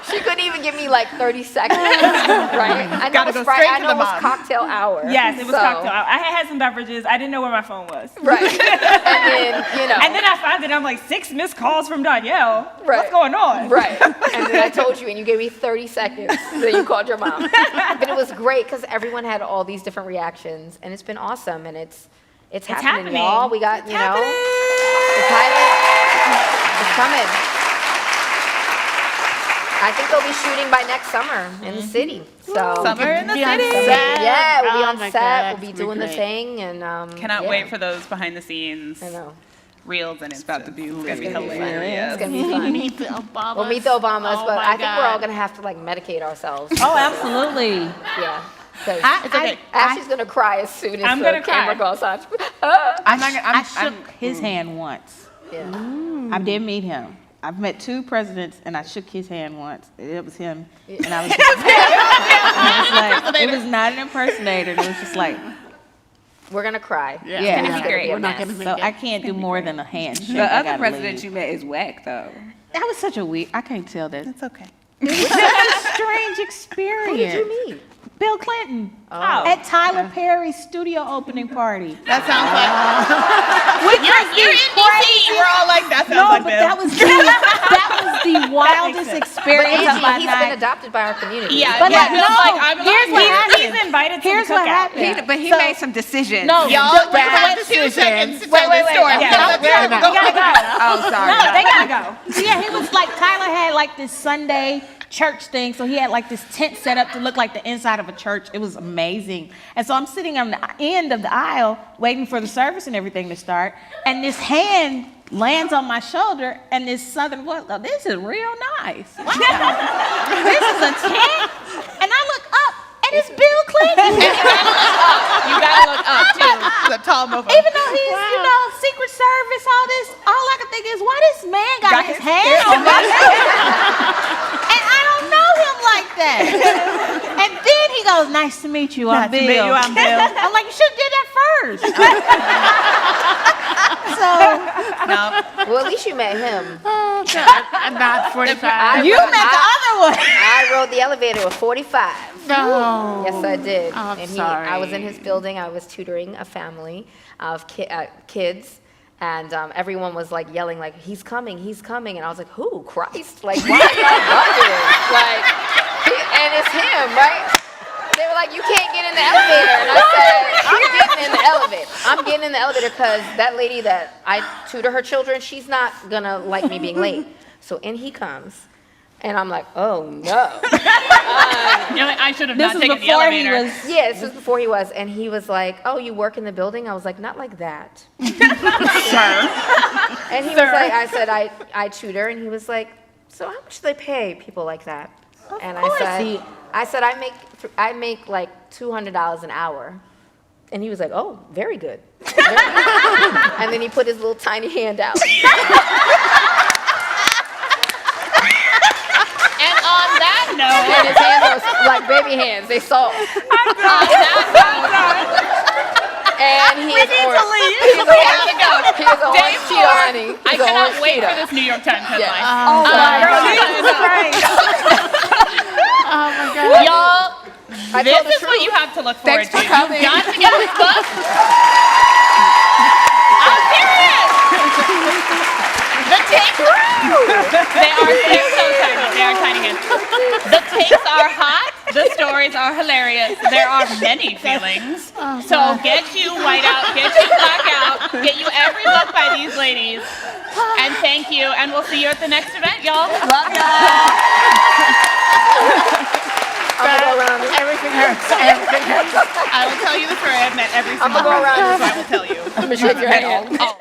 She couldn't even give me like 30 seconds, right? I know Gotta it go was straight I to know the it was mom. cocktail hour. Yes, it was so- cocktail hour. I had some beverages. I didn't know where my phone was. Right. And then, And then I found it. I'm like, 6 missed calls from Dhonielle. Right. What's going on? Right. And then I told you, and you gave me 30 seconds. Then you called your mom. But it was great because everyone had all these different reactions, and it's been awesome. And it's happening, y'all. We got, the pilot is coming. I think they'll be shooting by next summer in the city. So Summer in the Be on city. set. yeah, we'll be Oh on my set. God, We'll be it's gonna doing the great. thing, and Cannot yeah. wait for those behind the scenes I know. reels, and it's about to be hilarious. It's gonna be fun. Meet the Obamas. We'll meet the Obamas, Oh but my I think we're all God. gonna have to like medicate ourselves. Oh, absolutely. Yeah. 'Cause It's okay. Ashley's gonna cry as soon as I'm the gonna camera cry. goes on. I shook his hand once. Yeah. I did meet him. I've met 2 presidents, and I shook his hand once. It was him, and I was, it was not an impersonator. It was just like, We're gonna cry. Yeah, Yeah. it's It's gonna be gonna be a We're not mess. gonna make so it. I can't do more than a handshake. The I other gotta president leave. you met is whack, though. That was such a weird. I can't tell that. It's okay. It was such a strange experience. Who did you meet? Bill Clinton Oh. at Tyler Perry's studio opening party. That sounds like You're in DC. We're all like that. Sounds No, like but Bill. that was the wildest sense. But experience of my Angie, he's been night. adopted by our community. Yeah, But yeah. like, Bill's no, like, I'm here's what happened. He's invited to Here's the what cookout. happened. But he So- made some decisions. No, Y'all, don't- we wait, have wait, 2 seconds to Wait, tell wait, the wait. story. Yeah, Tell the You gotta go. Oh, sorry. No, they gotta go. So yeah, he was like, Tyler had like this Sunday church thing. So he had like this tent set up to look like the inside of a church. It was amazing. And so I'm sitting on the end of the aisle waiting for the service and everything to start. And this hand lands on my shoulder and this southern voice, oh, this is real nice. Wow. This is a tent. And I look up and it's Bill Clinton. You gotta look up too. The tall mofo. Even though he's, Secret Service, all I can think is, why this man got his hand on my shoulder? And I don't know him like that. And then he goes, nice to meet you, I'm Nice to Bill. meet you, I'm Bill. I'm like, you should have did that first. So, No. Well, at least you met him. Oh, God. I'm not 45. you met the other one. I rode the elevator with 45. No. Yes, I did. Oh, I'm and sorry. I was in his building. I was tutoring a family of kids. And everyone was like yelling, like, he's coming. And I was like, who? Christ? Like, why are y'all bugging? Like, and it's him, right? They were like, you can't get in the elevator. And I said, I'm getting in the elevator because that lady that I tutor her children, she's not going to like me being late. So in he comes. And I'm like, oh, no. I should have This not was taken the before he elevator. was. Yeah, this was before he was. And he was like, oh, you work in the building? I was like, not like that. Sir. And he was like, I said, I tutor. And he was like, so how much do they pay people like that? And I said, I make like $200 an hour. And he was like, oh, very good. Very good. And then he put his little tiny hand out. And on that note, And his hands were like baby hands. They soft. And he is orange. He's a orange Cheeto, honey. I He's a cannot orange wait Cheeto. for this New York Times headline. Yes. Oh, my Oh, my God. Y'all, I this told the is what truth. you have to look forward Thanks for to. coming. You've got to get this book. I'm serious. The takes, they're so tiny. They are tiny hands. The takes are hot. The stories are hilarious. There are many feelings. So get you Whiteout, get you Blackout, get you every book by these ladies. And thank you. And we'll see you at the next event, y'all. Love y'all. I'm gonna go around. Everything hurts. Everything hurts. I will tell you the story. I've met every single I'm gonna go person, around. so I will tell you. I'm gonna shake your hand. Oh.